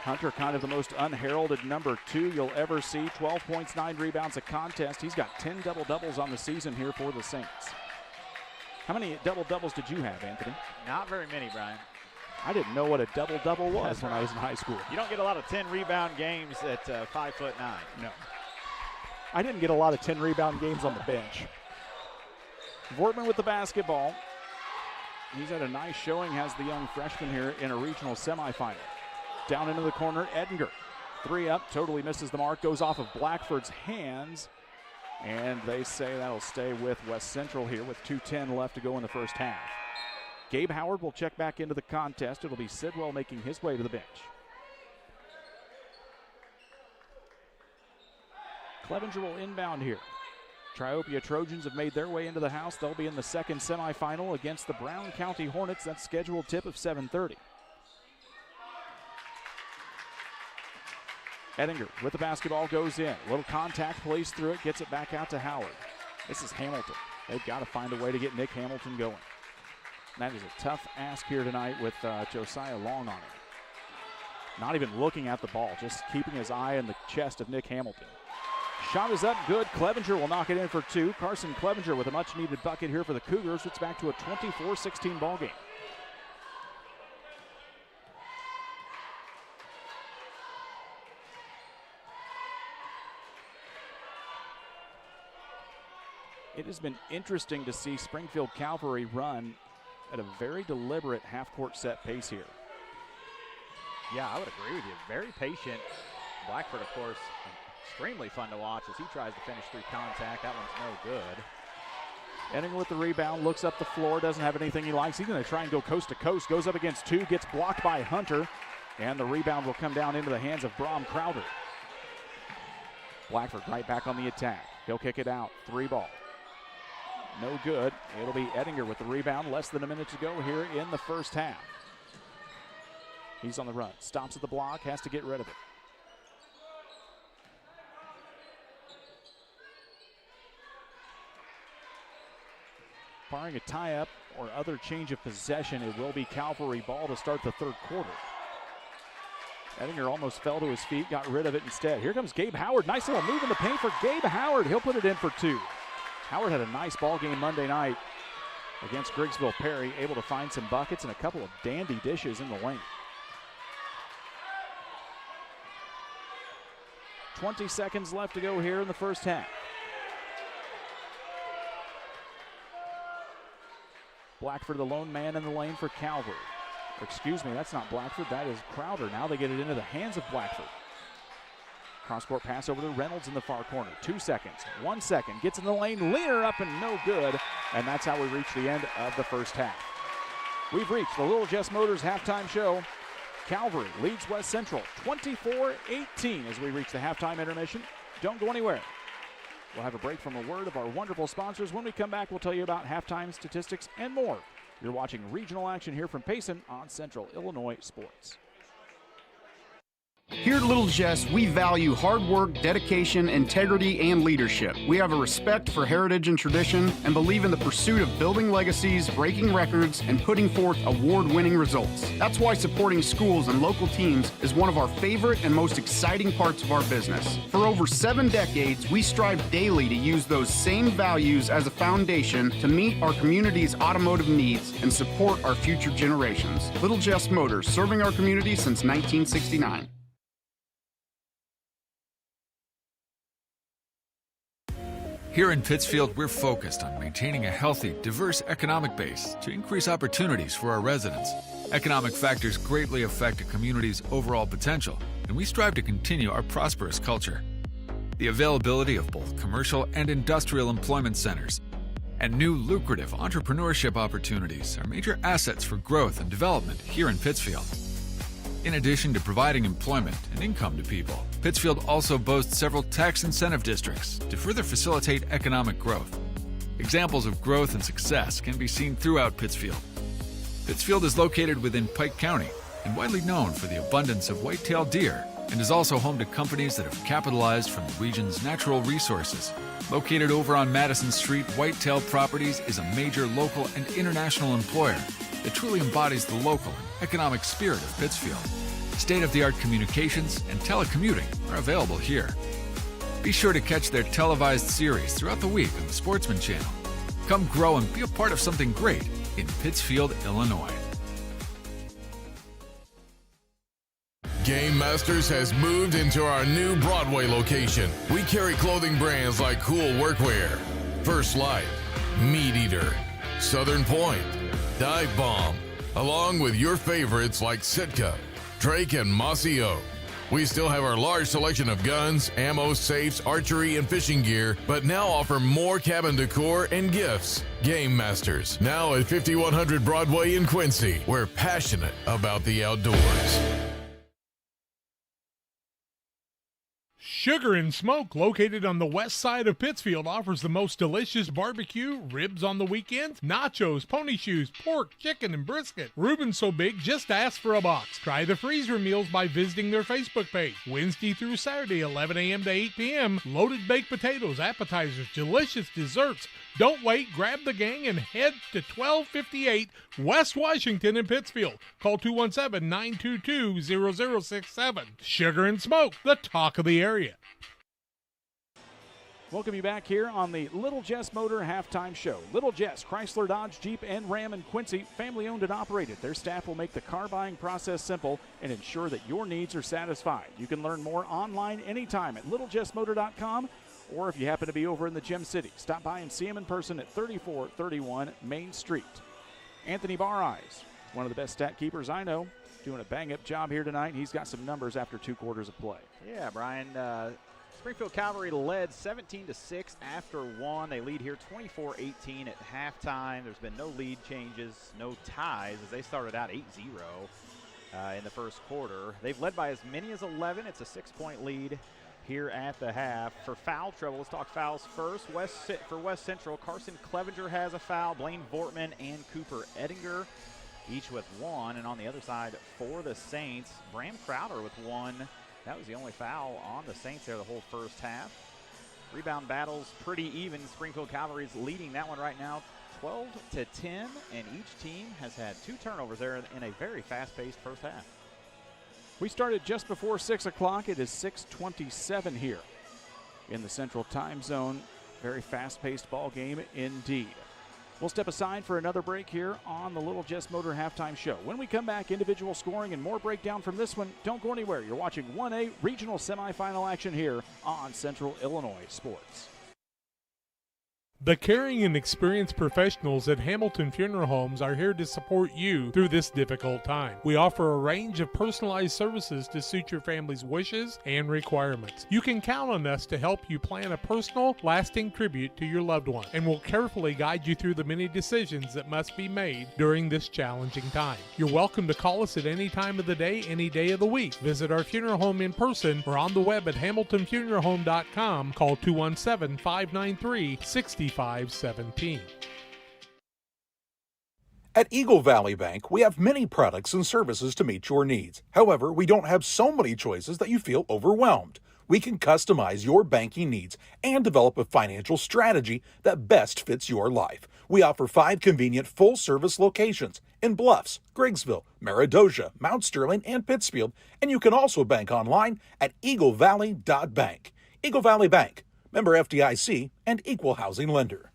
Hunter, kind of the most unheralded number 2 you'll ever see. 12 points, 9 rebounds a contest. He's got 10 double-doubles on the season here for the Saints. How many double-doubles did you have, Anthony? Not very many, Brian. I didn't know what a double-double was when I was in high school. You don't get a lot of 10-rebound games at 5'9". No. I didn't get a lot of 10-rebound games on the bench. Vortman with the basketball. He's had a nice showing, has the young freshman here in a regional semifinal. Down into the corner, Edinger. 3 up, totally misses the mark, goes off of Blackford's hands. And they say that'll stay with West Central here with 2:10 left to go in the first half. Gabe Howard will check back into the contest. It'll be Sidwell making his way to the bench. Clevenger will inbound here. Triopia Trojans have made their way into the house. They'll be in the second semifinal against the Brown County Hornets. That's scheduled tip of 7:30. Edinger with the basketball goes in. A little contact, plays through it, gets it back out to Howard. This is Hamilton. They've got to find a way to get Nick Hamilton going. That is a tough ask here tonight with Josiah Long on it. Not even looking at the ball, just keeping his eye on the chest of Nick Hamilton. Shot is up, good. Clevenger will knock it in for 2. Carson Clevenger with a much-needed bucket here for the Cougars. It's back to a 24-16 ball game. It has been interesting to see Springfield Calvary run at a very deliberate half-court set pace here. Yeah, I would agree with you. Very patient. Blackford, of course, extremely fun to watch as he tries to finish through contact. That one's no good. Ettinger with the rebound, looks up the floor, doesn't have anything he likes. He's going to try and go coast to coast. Goes up against 2, gets blocked by Hunter, and the rebound will come down into the hands of Brom Crowder. Blackford right back on the attack. He'll kick it out. 3 ball. No good. It'll be Ettinger with the rebound. Less than a minute to go here in the first half. He's on the run. Stops at the block. Has to get rid of it. Barring a tie-up or other change of possession, it will be Calvary ball to start the third quarter. Ettinger almost fell to his feet. Got rid of it instead. Here comes Gabe Howard. Nice little move in the paint for Gabe Howard. He'll put it in for 2. Howard had a nice ball game Monday night against Griggsville Perry, able to find some buckets and a couple of dandy dishes in the lane. 20 seconds left to go here in the first half. Blackford, the lone man in the lane for Calvary. Excuse me, that's not Blackford, that is Crowder. Now they get it into the hands of Blackford. Cross-court pass over to Reynolds in the far corner. 2 seconds, 1 second, gets in the lane, Leaner up and no good. And that's how we reach the end of the first half. We've reached the Little Jess Motors halftime show. Calvary leads West Central 24-18 as we reach the halftime intermission. Don't go anywhere. We'll have a break from a word of our wonderful sponsors. When we come back, we'll tell you about halftime statistics and more. You're watching regional action here from Payson on Central Illinois Sports. Here at Little Jess, we value hard work, dedication, integrity, and leadership. We have a respect for heritage and tradition and believe in the pursuit of building legacies, breaking records, and putting forth award-winning results. That's why supporting schools and local teams is one of our favorite and most exciting parts of our business. For over 7 decades, we strive daily to use those same values as a foundation to meet our community's automotive needs and support our future generations. Little Jess Motors, serving our community since 1969. Here in Pittsfield, we're focused on maintaining a healthy, diverse economic base to increase opportunities for our residents. Economic factors greatly affect a community's overall potential, and we strive to continue our prosperous culture. The availability of both commercial and industrial employment centers and new lucrative entrepreneurship opportunities are major assets for growth and development here in Pittsfield. In addition to providing employment and income to people, Pittsfield also boasts several tax incentive districts to further facilitate economic growth. Examples of growth and success can be seen throughout Pittsfield. Pittsfield is located within Pike County and widely known for the abundance of white-tailed deer, and is also home to companies that have capitalized from the region's natural resources. Located over on Madison Street, Whitetail Properties is a major local and international employer that truly embodies the local and economic spirit of Pittsfield. State-of-the-art communications and telecommuting are available here. Be sure to catch their televised series throughout the week on the Sportsman Channel. Come grow and be a part of something great in Pittsfield, Illinois. Game Masters has moved into our new Broadway location. We carry clothing brands like Cool Workwear, First Light, Meat Eater, Southern Point, Dive Bomb, along with your favorites like Sitka, Drake, and Mossy Oak. We still have our large selection of guns, ammo, safes, archery, and fishing gear, but now offer more cabin decor and gifts. Game Masters, now at 5100 Broadway in Quincy. We're passionate about the outdoors. Sugar and Smoke, located on the west side of Pittsfield, offers the most delicious barbecue, ribs on the weekends, nachos, pony shoes, pork, chicken, and brisket. Reuben's so big, just ask for a box. Try the freezer meals by visiting their Facebook page. Wednesday through Saturday, 11 a.m. to 8 p.m. Loaded baked potatoes, appetizers, delicious desserts. Don't wait, grab the gang and head to 1258 West Washington in Pittsfield. Call 217-922-0067. Sugar and Smoke, the talk of the area. Welcome you back here on the Little Jess Motor Halftime Show. Little Jess, Chrysler, Dodge, Jeep, and Ram in Quincy, family owned and operated. Their staff will make the car buying process simple and ensure that your needs are satisfied. You can learn more online anytime at littlejessmotor.com, or if you happen to be over in the Gem City, stop by and see them in person at 3431 Main Street. Anthony Bareyes, one of the best stat keepers I know, doing a bang-up job here tonight. He's got some numbers after 2 quarters of play. Yeah, Brian. Springfield Calvary led 17-6 after 1. They lead here 24-18 at halftime. There's been no lead changes, no ties, as they started out 8-0 in the first quarter. They've led by as many as 11. It's a 6-point lead here at the half. For foul trouble, let's talk fouls first. For West Central, Carson Clevenger has a foul. Blaine Vortman and Cooper Ettinger each with 1. And on the other side for the Saints, Bram Crowder with 1. That was the only foul on the Saints there the whole first half. Rebound battles pretty even. Springfield Calvary's leading that one right now 12-10, and each team has had 2 turnovers there in a very fast-paced first half. We started just before 6 o'clock. It is 6:27 here in the Central Time Zone. Very fast-paced ball game indeed. We'll step aside for another break here on the Little Jess Motor Halftime Show. When we come back, individual scoring and more breakdown from this one. Don't go anywhere. You're watching 1A regional semifinal action here on Central Illinois Sports. The caring and experienced professionals at Hamilton Funeral Homes are here to support you through this difficult time. We offer a range of personalized services to suit your family's wishes and requirements. You can count on us to help you plan a personal, lasting tribute to your loved one, and we'll carefully guide you through the many decisions that must be made during this challenging time. You're welcome to call us at any time of the day, any day of the week. Visit our funeral home in person or on the web at hamiltonfuneralhome.com. Call 217-593-6517. At Eagle Valley Bank, we have many products and services to meet your needs. However, we don't have so many choices that you feel overwhelmed. We can customize your banking needs and develop a financial strategy that best fits your life. We offer 5 convenient full-service locations in Bluffs, Griggsville, Meredosia, Mount Sterling, and Pittsfield, and you can also bank online at eaglevalley.bank. Eagle Valley Bank, member FDIC, and equal housing lender.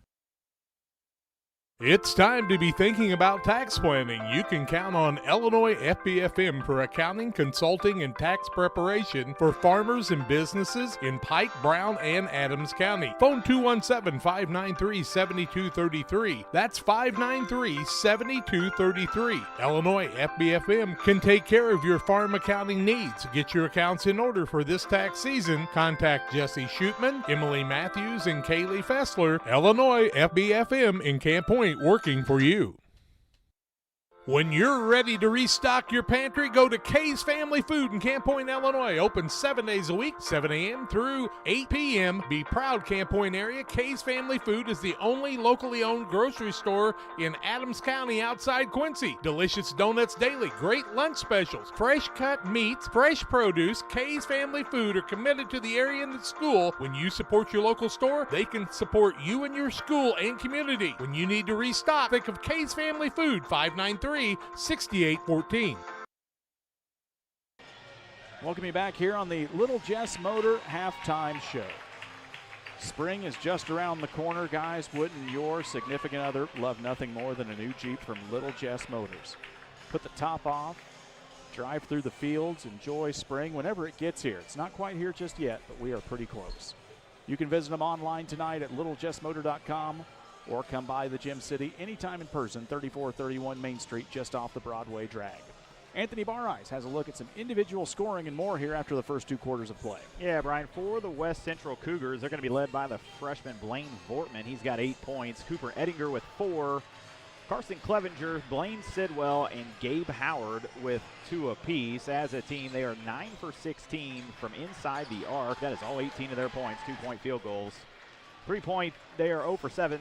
It's time to be thinking about tax planning. You can count on Illinois FBFM for accounting, consulting, and tax preparation for farmers and businesses in Pike, Brown, and Adams County. Phone 217-593-7233. That's 593-7233. Illinois FBFM can take care of your farm accounting needs. Get your accounts in order for this tax season. Contact Jesse Shootman, Emily Matthews, and Kaylee Fessler. Illinois FBFM in Camp Point, working for you. When you're ready to restock your pantry, go to Kay's Family Food in Camp Point, Illinois. Open 7 days a week, 7 a.m. through 8 p.m. Be proud, Camp Point area. Kay's Family Food is the only locally owned grocery store in Adams County outside Quincy. Delicious donuts daily, great lunch specials, fresh cut meats, fresh produce. Kay's Family Food are committed to the area and the school. When you support your local store, they can support you and your school and community. When you need to restock, think of Kay's Family Food, 593-6814. Welcome you back here on the Little Jess Motor Halftime Show. Spring is just around the corner, guys. Wouldn't your significant other love nothing more than a new Jeep from Little Jess Motors? Put the top off, drive through the fields, enjoy spring whenever it gets here. It's not quite here just yet, but we are pretty close. You can visit them online tonight at littlejessmotor.com or come by the Gem City anytime in person, 3431 Main Street, just off the Broadway drag. Anthony Bareyes has a look at some individual scoring and more here after the first 2 quarters of play. Yeah, Brian, for the West Central Cougars, they're going to be led by the freshman Blaine Vortman. He's got 8 points. Cooper Ettinger with 4. Carson Clevenger, Blaine Sidwell, and Gabe Howard with 2 apiece. As a team, they are 9 for 16 from inside the arc. That is all 18 of their points, 2-point field goals. 3-point, they are 0 for 7,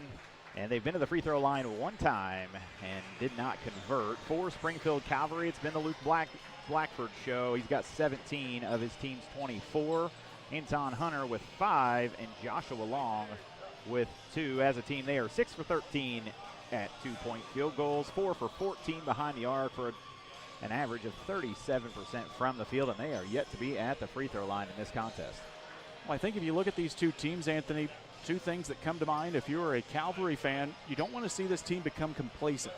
and they've been to the free throw line 1 time and did not convert. For Springfield Calvary, it's been the Luke Blackford show. He's got 17 of his team's 24. Anton Hunter with 5, and Joshua Long with 2. As a team, they are 6 for 13 at 2-point field goals, 4 for 14 behind the arc for an average of 37% from the field, and they are yet to be at the free throw line in this contest. Well, I think if you look at these two teams, Anthony, 2 things that come to mind. If you're a Calvary fan, you don't want to see this team become complacent.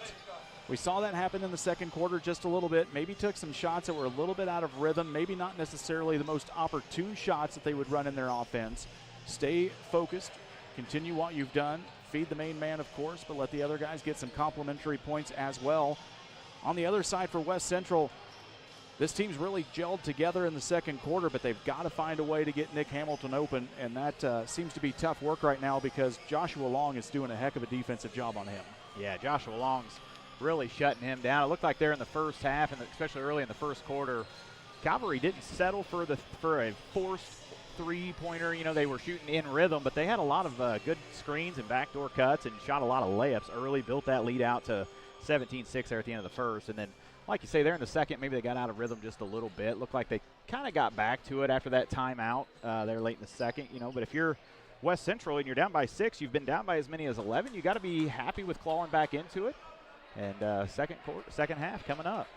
We saw that happen in the second quarter just a little bit. Maybe took some shots that were a little bit out of rhythm, maybe not necessarily the most opportune shots that they would run in their offense. Stay focused, continue what you've done. Feed the main man, of course, but let the other guys get some complimentary points as well. On the other side for West Central, this team's really gelled together in the second quarter, but they've got to find a way to get Nick Hamilton open, and that seems to be tough work right now because Joshua Long is doing a heck of a defensive job on him. Yeah, Joshua Long's really shutting him down. It looked like there in the first half, and especially early in the first quarter, Calvary didn't settle for a forced three-pointer. You know, they were shooting in rhythm, but they had a lot of good screens and backdoor cuts and shot a lot of layups early, built that lead out to 17-6 there at the end of the first. And then, like you say, there in the second, maybe they got out of rhythm just a little bit. Looked like they kind of got back to it after that timeout there late in the second, you know. But if you're West Central and you're down by 6, you've been down by as many as 11, you got to be happy with clawing back into it. And second half coming up.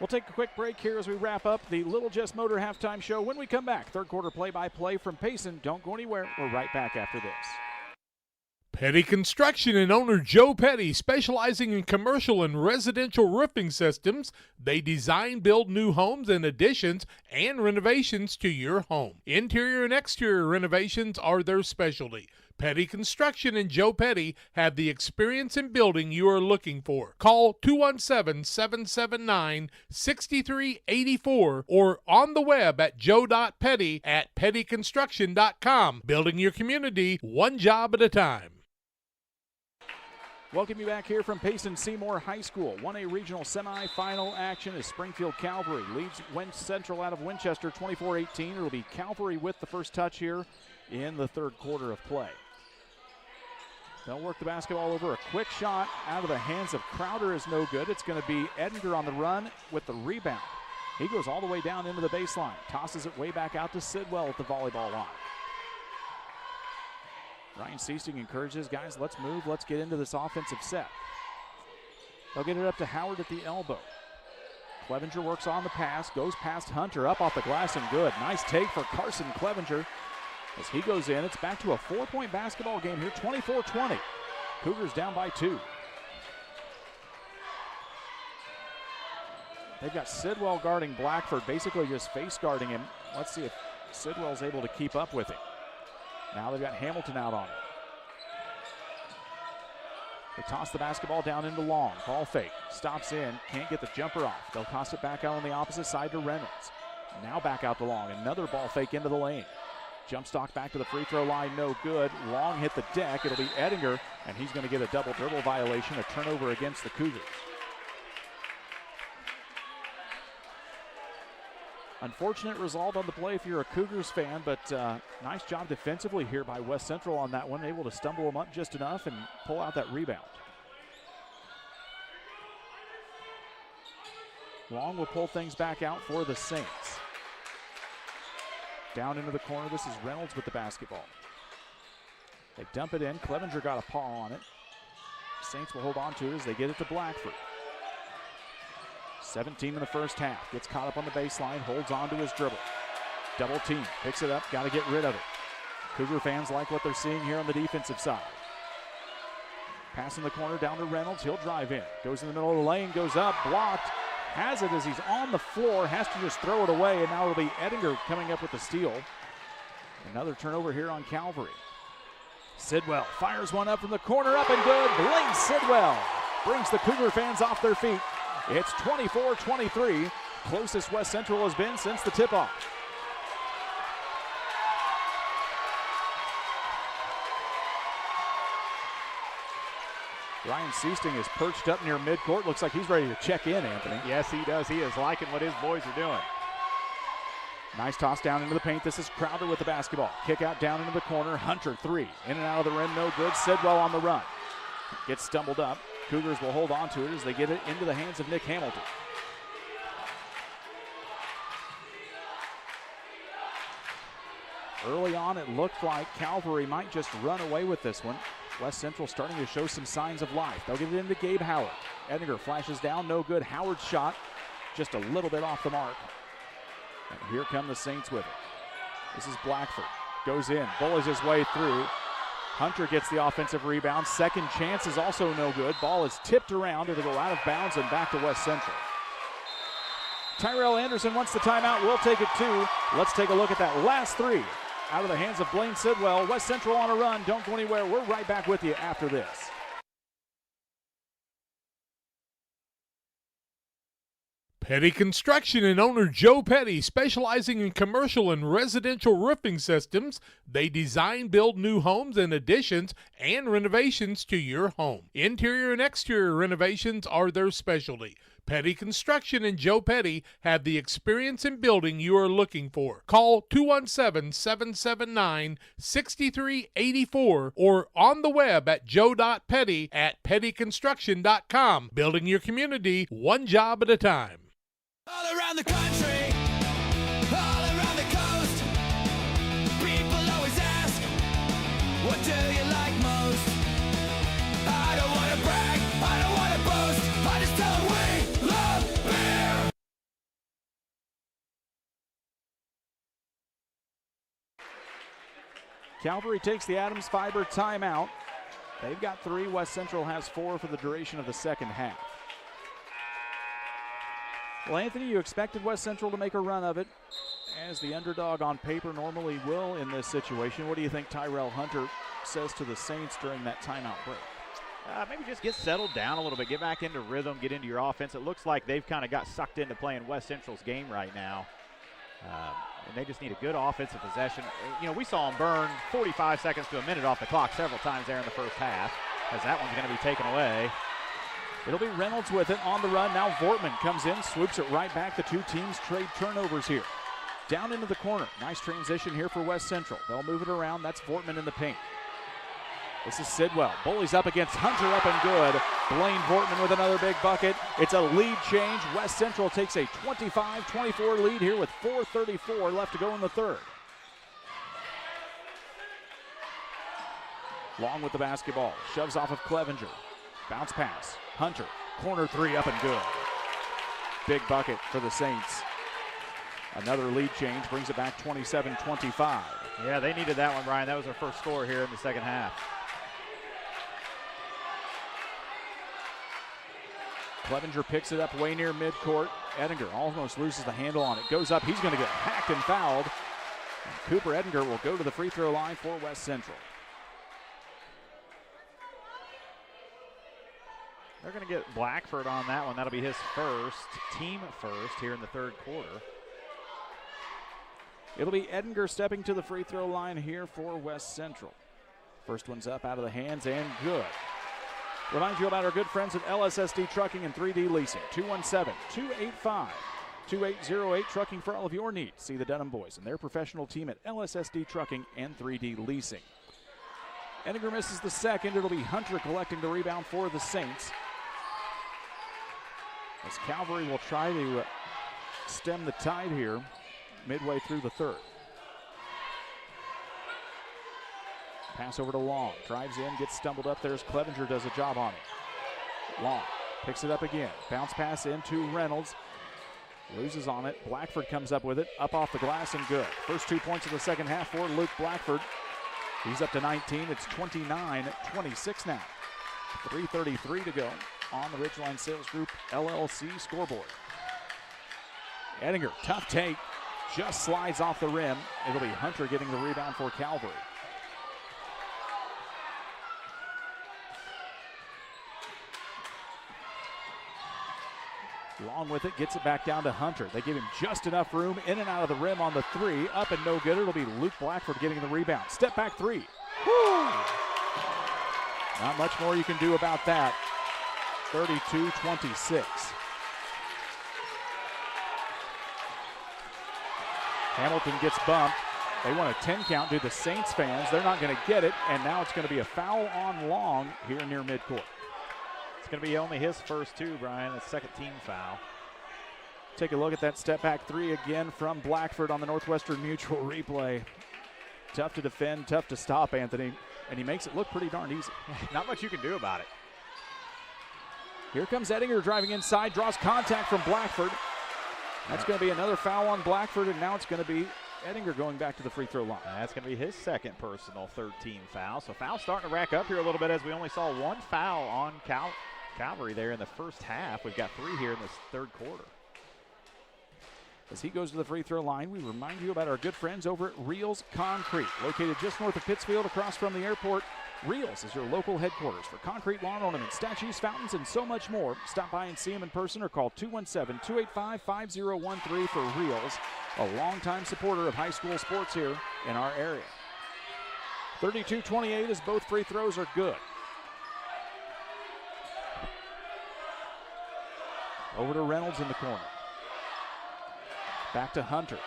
We'll take a quick break here as we wrap up the Little Jess Motor halftime show. When we come back, third quarter play-by-play from Payson. Don't go anywhere. We're right back after this. Petty Construction and owner Joe Petty, specializing in commercial and residential roofing systems. They design, build new homes and additions and renovations to your home. Interior and exterior renovations are their specialty. Petty Construction and Joe Petty have the experience in building you are looking for. Call 217-779-6384 or on the web at joe.petty@pettyconstruction.com. Building your community one job at a time. Welcome you back here from Payson Seymour High School. 1A regional semifinal action as Springfield Calvary leads West Central out of Winchester 24-18. It'll be Calvary with the first touch here in the third quarter of play. They'll work the basketball over. A quick shot out of the hands of Crowder is no good. It's going to be Edinger on the run with the rebound. He goes all the way down into the baseline. Tosses it way back out to Sidwell at the volleyball line. Ryan Seasting encourages guys, let's move, let's get into this offensive set. They'll get it up to Howard at the elbow. Clevenger works on the pass, goes past Hunter, up off the glass and good. Nice take for Carson Clevenger. As he goes in, it's back to a 4-point basketball game here, 24-20. Cougars down by 2. They've got Sidwell guarding Blackford, basically just face guarding him. Let's see if Sidwell's able to keep up with him. Now they've got Hamilton out on it. They toss the basketball down into Long. Ball fake. Stops in. Can't get the jumper off. They'll toss it back out on the opposite side to Reynolds. Now back out to Long. Another ball fake into the lane. Jump stock back to the free throw line. No good. Long hit the deck. It'll be Edinger, and he's going to get a double dribble violation, a turnover against the Cougars. Unfortunate result on the play if you're a Cougars fan, but nice job defensively here by West Central on that one, able to stumble them up just enough and pull out that rebound. Long will pull things back out for the Saints. Down into the corner, this is Reynolds with the basketball. They dump it in, Clevenger got a paw on it. Saints will hold on to it as they get it to Blackford. 17 in the first half. Gets caught up on the baseline, holds on to his dribble. Double team, picks it up, got to get rid of it. Cougar fans like what they're seeing here on the defensive side. Pass in the corner down to Reynolds, he'll drive in. Goes in the middle of the lane, goes up, blocked. Has it as he's on the floor, has to just throw it away, and now it'll be Edinger coming up with the steal. Another turnover here on Calvary. Sidwell fires one up from the corner, up and good. Blaine Sidwell brings the Cougar fans off their feet. It's 24-23, closest West Central has been since the tip-off. Ryan Seasting is perched up near midcourt. Looks like he's ready to check in, Anthony. Yes, he does. He is liking what his boys are doing. Nice toss down into the paint. This is Crowder with the basketball. Kick out down into the corner. Hunter, three. In and out of the rim, no good. Sidwell on the run. Gets stumbled up. Cougars will hold on to it as they get it into the hands of Nick Hamilton. Early on, it looked like Calvary might just run away with this one. West Central starting to show some signs of life. They'll get it into Gabe Howard. Edinger flashes down, no good. Howard's shot just a little bit off the mark. And here come the Saints with it. This is Blackford. Goes in, bullies his way through. Hunter gets the offensive rebound. Second chance is also no good. Ball is tipped around. It'll go out of bounds and back to West Central. Tyrell Anderson wants the timeout. We'll take it too. Let's take a look at that last three. Out of the hands of Blaine Sidwell. West Central on a run. Don't go anywhere. We're right back with you after this. Petty Construction and owner Joe Petty, specializing in commercial and residential roofing systems. They design, build new homes and additions and renovations to your home. Interior and exterior renovations are their specialty. Petty Construction and Joe Petty have the experience in building you are looking for. Call 217-779-6384 or on the web at joe.petty@pettyconstruction.com. Building your community one job at a time. All around the country, all around the coast, people always ask, what do you like most? I don't want to brag, I don't want to boast, I just tell them we love beer. Calvary takes the Adams Fiber timeout. They've got three. West Central has four for the duration of the second half. Well, Anthony, you expected West Central to make a run of it, as the underdog on paper normally will in this situation. What do you think Tyrell Hunter says to the Saints during that timeout break? Maybe just get settled down a little bit, get back into rhythm, get into your offense. It looks like they've kind of got sucked into playing West Central's game right now. And they just need a good offensive possession. You know, we saw them burn 45 seconds to a minute off the clock several times there in the first half, as that one's going to be taken away. It'll be Reynolds with it on the run. Now Vortman comes in, swoops it right back. The two teams trade turnovers here. Down into the corner. Nice transition here for West Central. They'll move it around. That's Vortman in the paint. This is Sidwell. Bullies up against Hunter, up and good. Blaine Vortman with another big bucket. It's a lead change. West Central takes a 25-24 lead here with 4:34 left to go in the third. Long with the basketball. Shoves off of Clevenger. Bounce pass. Hunter. Corner three, up and good. Big bucket for the Saints. Another lead change brings it back 27-25. Yeah, they needed that one, Brian. That was their first score here in the second half. Clevenger picks it up way near midcourt. Edinger almost loses the handle on it. Goes up. He's going to get hacked and fouled. And Cooper Edinger will go to the free throw line for West Central. They're going to get Blackford on that one. That'll be his first, team first here in the third quarter. It'll be Edinger stepping to the free throw line here for West Central. First one's up out of the hands and good. Remind you about our good friends at LSSD Trucking and 3D Leasing. 217-285-2808. Trucking for all of your needs. See the Dunham boys and their professional team at LSSD Trucking and 3D Leasing. Edinger misses the second. It'll be Hunter collecting the rebound for the Saints, as Calvary will try to stem the tide here midway through the third. Pass over to Long. Drives in, gets stumbled up. There's Clevenger, does a job on it. Long picks it up again. Bounce pass into Reynolds. Loses on it. Blackford comes up with it. Up off the glass and good. First 2 points of the second half for Luke Blackford. He's up to 19. It's 29-26 now. 3:33 to go on the Ridgeline Sales Group LLC scoreboard. Edinger, tough take. Just slides off the rim. It'll be Hunter getting the rebound for Calvary. Long with it, gets it back down to Hunter. They give him just enough room in and out of the rim on the three. Up and no good. It'll be Luke Blackford getting the rebound. Step back three. Woo! Not much more you can do about that. 32-26. Hamilton gets bumped. They want a 10 count due to the Saints fans. They're not going to get it, and now it's going to be a foul on Long here near midcourt. It's going to be only his first two, Brian. A second team foul. Take a look at that step back three again from Blackford on the Northwestern Mutual replay. Tough to defend, tough to stop, Anthony, and he makes it look pretty darn easy. Not much you can do about it. Here comes Ettinger driving inside, draws contact from Blackford. That's going to be another foul on Blackford, and now it's going to be Ettinger going back to the free throw line. That's going to be his second personal third-team foul. So fouls starting to rack up here a little bit as we only saw one foul on Calvary there in the first half. We've got three here in this third quarter. As he goes to the free throw line, we remind you about our good friends over at Reels Concrete. Located just north of Pittsfield across from the airport, Reels is your local headquarters for concrete lawn ornaments, statues, fountains, and so much more. Stop by and see them in person or call 217-285-5013 for Reels, a longtime supporter of high school sports here in our area. 32-28 as both free throws are good. Over to Reynolds in the corner. Back to Hunter.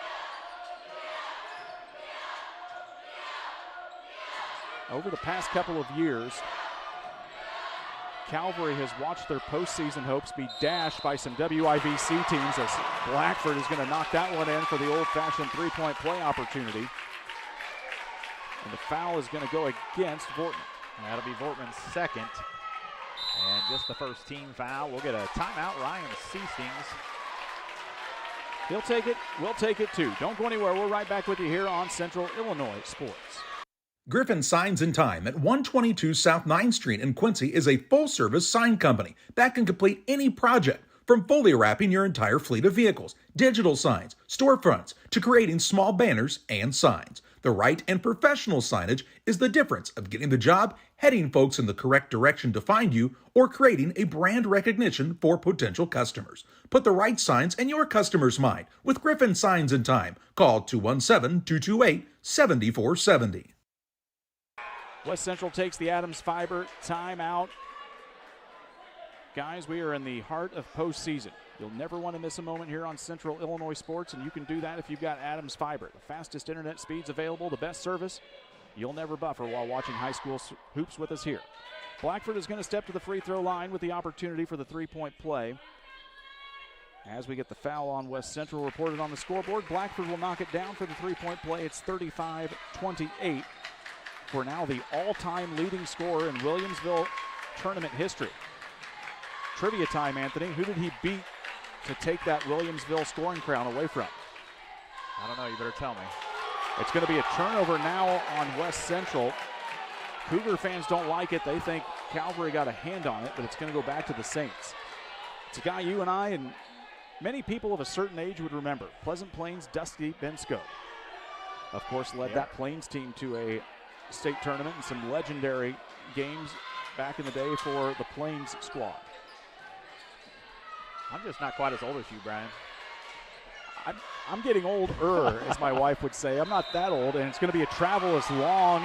Over the past couple of years, Calvary has watched their postseason hopes be dashed by some WIVC teams as Blackford is going to knock that one in for the old-fashioned three-point play opportunity. And the foul is going to go against Vortman. That'll be Vortman's second. And just the first team foul. We'll get a timeout. Ryan Seastings. He'll take it. We'll take it too. Don't go anywhere. We're right back with you here on Central Illinois Sports. Griffin Signs and Time at 122 South 9th Street in Quincy is a full-service sign company that can complete any project, from fully wrapping your entire fleet of vehicles, digital signs, storefronts, to creating small banners and signs. The right and professional signage is the difference of getting the job, heading folks in the correct direction to find you, or creating a brand recognition for potential customers. Put the right signs in your customer's mind with Griffin Signs and Time. Call 217-228-7470. West Central takes the Adams Fiber timeout. Guys, we are in the heart of postseason. You'll never want to miss a moment here on Central Illinois Sports, and you can do that if you've got Adams Fiber. The fastest internet speeds available, the best service. You'll never buffer while watching high school hoops with us here. Blackford is going to step to the free throw line with the opportunity for the three-point play. As we get the foul on West Central reported on the scoreboard, Blackford will knock it down for the three-point play. It's 35-28. For now the all-time leading scorer in Williamsville tournament history. Trivia time, Anthony. Who did he beat to take that Williamsville scoring crown away from? I don't know. You better tell me. It's going to be a turnover now on West Central. Cougar fans don't like it. They think Calvary got a hand on it, but it's going to go back to the Saints. It's a guy you and I and many people of a certain age would remember. Pleasant Plains, Dusty Bensko. Of course, led that Plains team to a state tournament and some legendary games back in the day for the Plains squad. I'm just not quite as old as you, Brian. I'm getting older, as my wife would say. I'm not that old, and it's going to be a travel as Long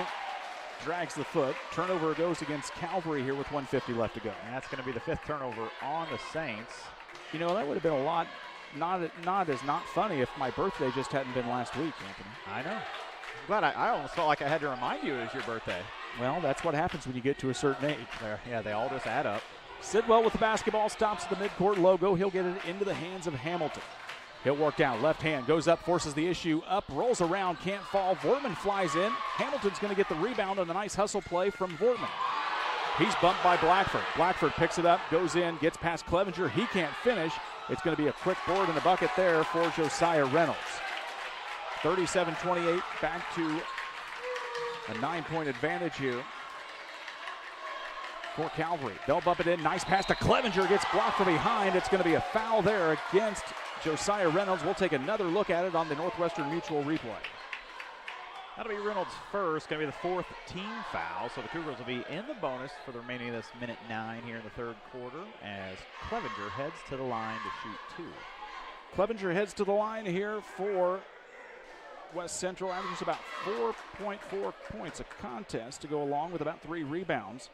drags the foot. Turnover goes against Calvary here with 1:50 left to go. And that's going to be the fifth turnover on the Saints. You know, that would have been a lot not funny if my birthday just hadn't been last week, Anthony. I know. But I almost felt like I had to remind you it was your birthday. Well, that's what happens when you get to a certain age. Yeah, they all just add up. Sidwell with the basketball, stops at the midcourt logo. He'll get it into the hands of Hamilton. He'll work down, left hand, goes up, forces the issue up, rolls around, can't fall. Vortman flies in. Hamilton's going to get the rebound on the nice hustle play from Vortman. He's bumped by Blackford. Blackford picks it up, goes in, gets past Clevenger. He can't finish. It's going to be a quick board in the bucket there for Josiah Reynolds. 37-28, back to a 9-point advantage here for Calvary. They'll bump it in. Nice pass to Clevenger. Gets blocked from behind. It's going to be a foul there against Josiah Reynolds. We'll take another look at it on the Northwestern Mutual replay. That'll be Reynolds' first. Going to be the fourth team foul. So the Cougars will be in the bonus for the remaining of this minute 9 here in the third quarter as Clevenger heads to the line to shoot 2. Clevenger heads to the line here for West Central, averages about 4.4 points a contest to go along with about 3 rebounds.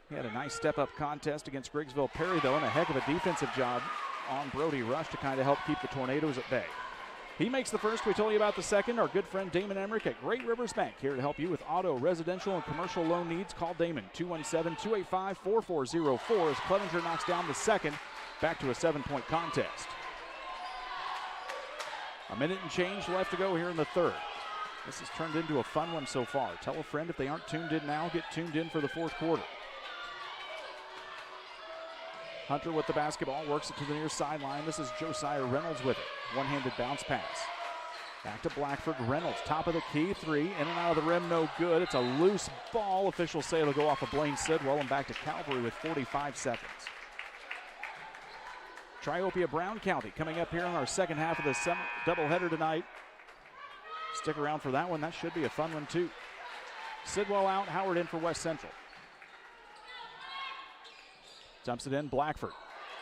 He had a nice step-up contest against Griggsville Perry, though, and a heck of a defensive job on Brody Rush to kind of help keep the Tornadoes at bay. He makes the first. We told you about the second. Our good friend Damon Emmerich at Great Rivers Bank, here to help you with auto, residential, and commercial loan needs. Call Damon, 217-285-4404 as Clevenger knocks down the second. Back to a 7-point contest. A minute and change left to go here in the third. This has turned into a fun one so far. Tell a friend if they aren't tuned in now, get tuned in for the fourth quarter. Hunter with the basketball, works it to the near sideline. This is Josiah Reynolds with it. One-handed bounce pass. Back to Blackford. Reynolds, top of the key, three. In and out of the rim, no good. It's a loose ball. Officials say it'll go off of Blaine Sidwell, and back to Calvary with 45 seconds. Triopia Brown County coming up here in our second half of the doubleheader tonight. Stick around for that one. That should be a fun one, too. Sidwell out, Howard in for West Central. Dumps it in, Blackford.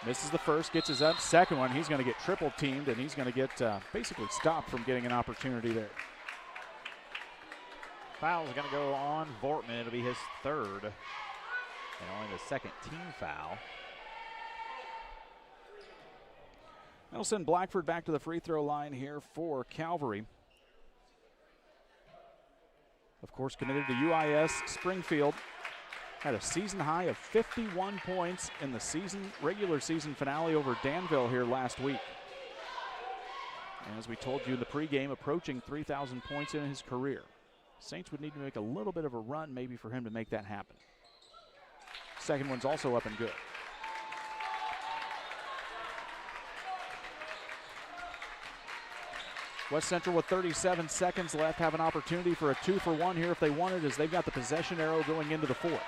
Misses the first, gets his up. Second one, he's going to get triple teamed, and he's going to get basically stopped from getting an opportunity there. Foul is going to go on Vortman. It'll be his third, and only the second team foul. That'll send Blackford back to the free throw line here for Calvary. Of course, committed to UIS Springfield. Had a season high of 51 points in the regular season finale over Danville here last week. And as we told you in the pregame, approaching 3,000 points in his career. Saints would need to make a little bit of a run maybe for him to make that happen. Second one's also up and good. West Central with 37 seconds left have an opportunity for a 2-for-1 here if they wanted, as they've got the possession arrow going into the fourth.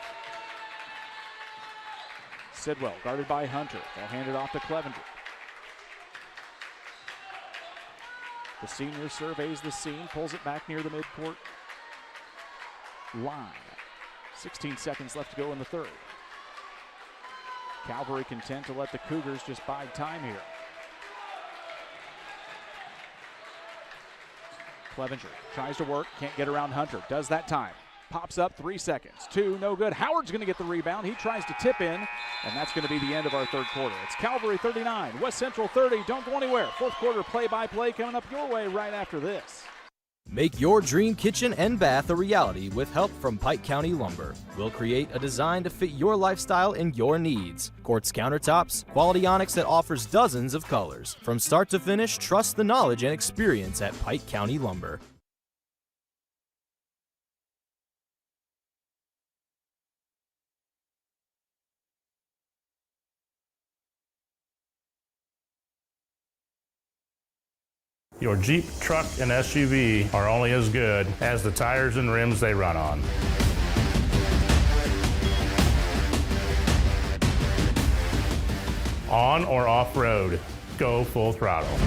Sidwell guarded by Hunter. They'll hand it off to Clevenger. The senior surveys the scene, pulls it back near the midcourt line. 16 seconds left to go in the third. Calvary content to let the Cougars just bide time here. Clevenger tries to work, can't get around Hunter. Does that time. Pops up, 3 seconds. 2, no good. Howard's going to get the rebound. He tries to tip in, and that's going to be the end of our third quarter. It's Calvary 39, West Central 30. Don't go anywhere. Fourth quarter play-by-play coming up your way right after this. Make your dream kitchen and bath a reality with help from Pike County Lumber. We'll create a design to fit your lifestyle and your needs. Quartz countertops, quality onyx that offers dozens of colors. From start to finish, trust the knowledge and experience at Pike County Lumber. Your Jeep, truck, and SUV are only as good as the tires and rims they run on. On or off-road, go full throttle.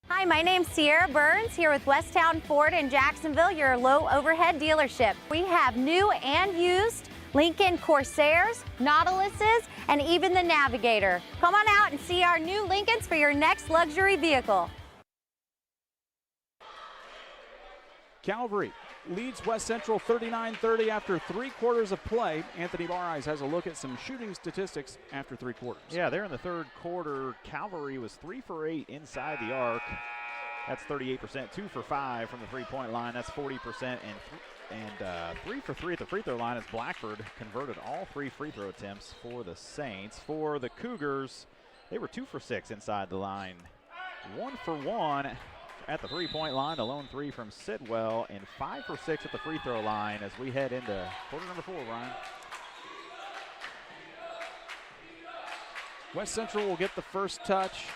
Hi, my name's Sierra Burns here with Westtown Ford in Jacksonville, your low overhead dealership. We have new and used Lincoln Corsairs, Nautiluses, and even the Navigator. Come on out and see our new Lincolns for your next luxury vehicle. Calvary leads West Central 39-30 after 3 quarters of play. Anthony Bareyes has a look at some shooting statistics after 3 quarters. Yeah, there in the third quarter, Calvary was 3 for 8 inside the arc. That's 38%. 2 for 5 from the three-point line. That's 40%. And 3 for 3 at the free throw line as Blackford converted all 3 free throw attempts for the Saints. For the Cougars, they were 2 for 6 inside the line. 1 for 1 at the three-point line, a lone 3 from Sidwell, and 5 for 6 at the free throw line as we head into quarter number 4, Ryan. West Central will get the first touch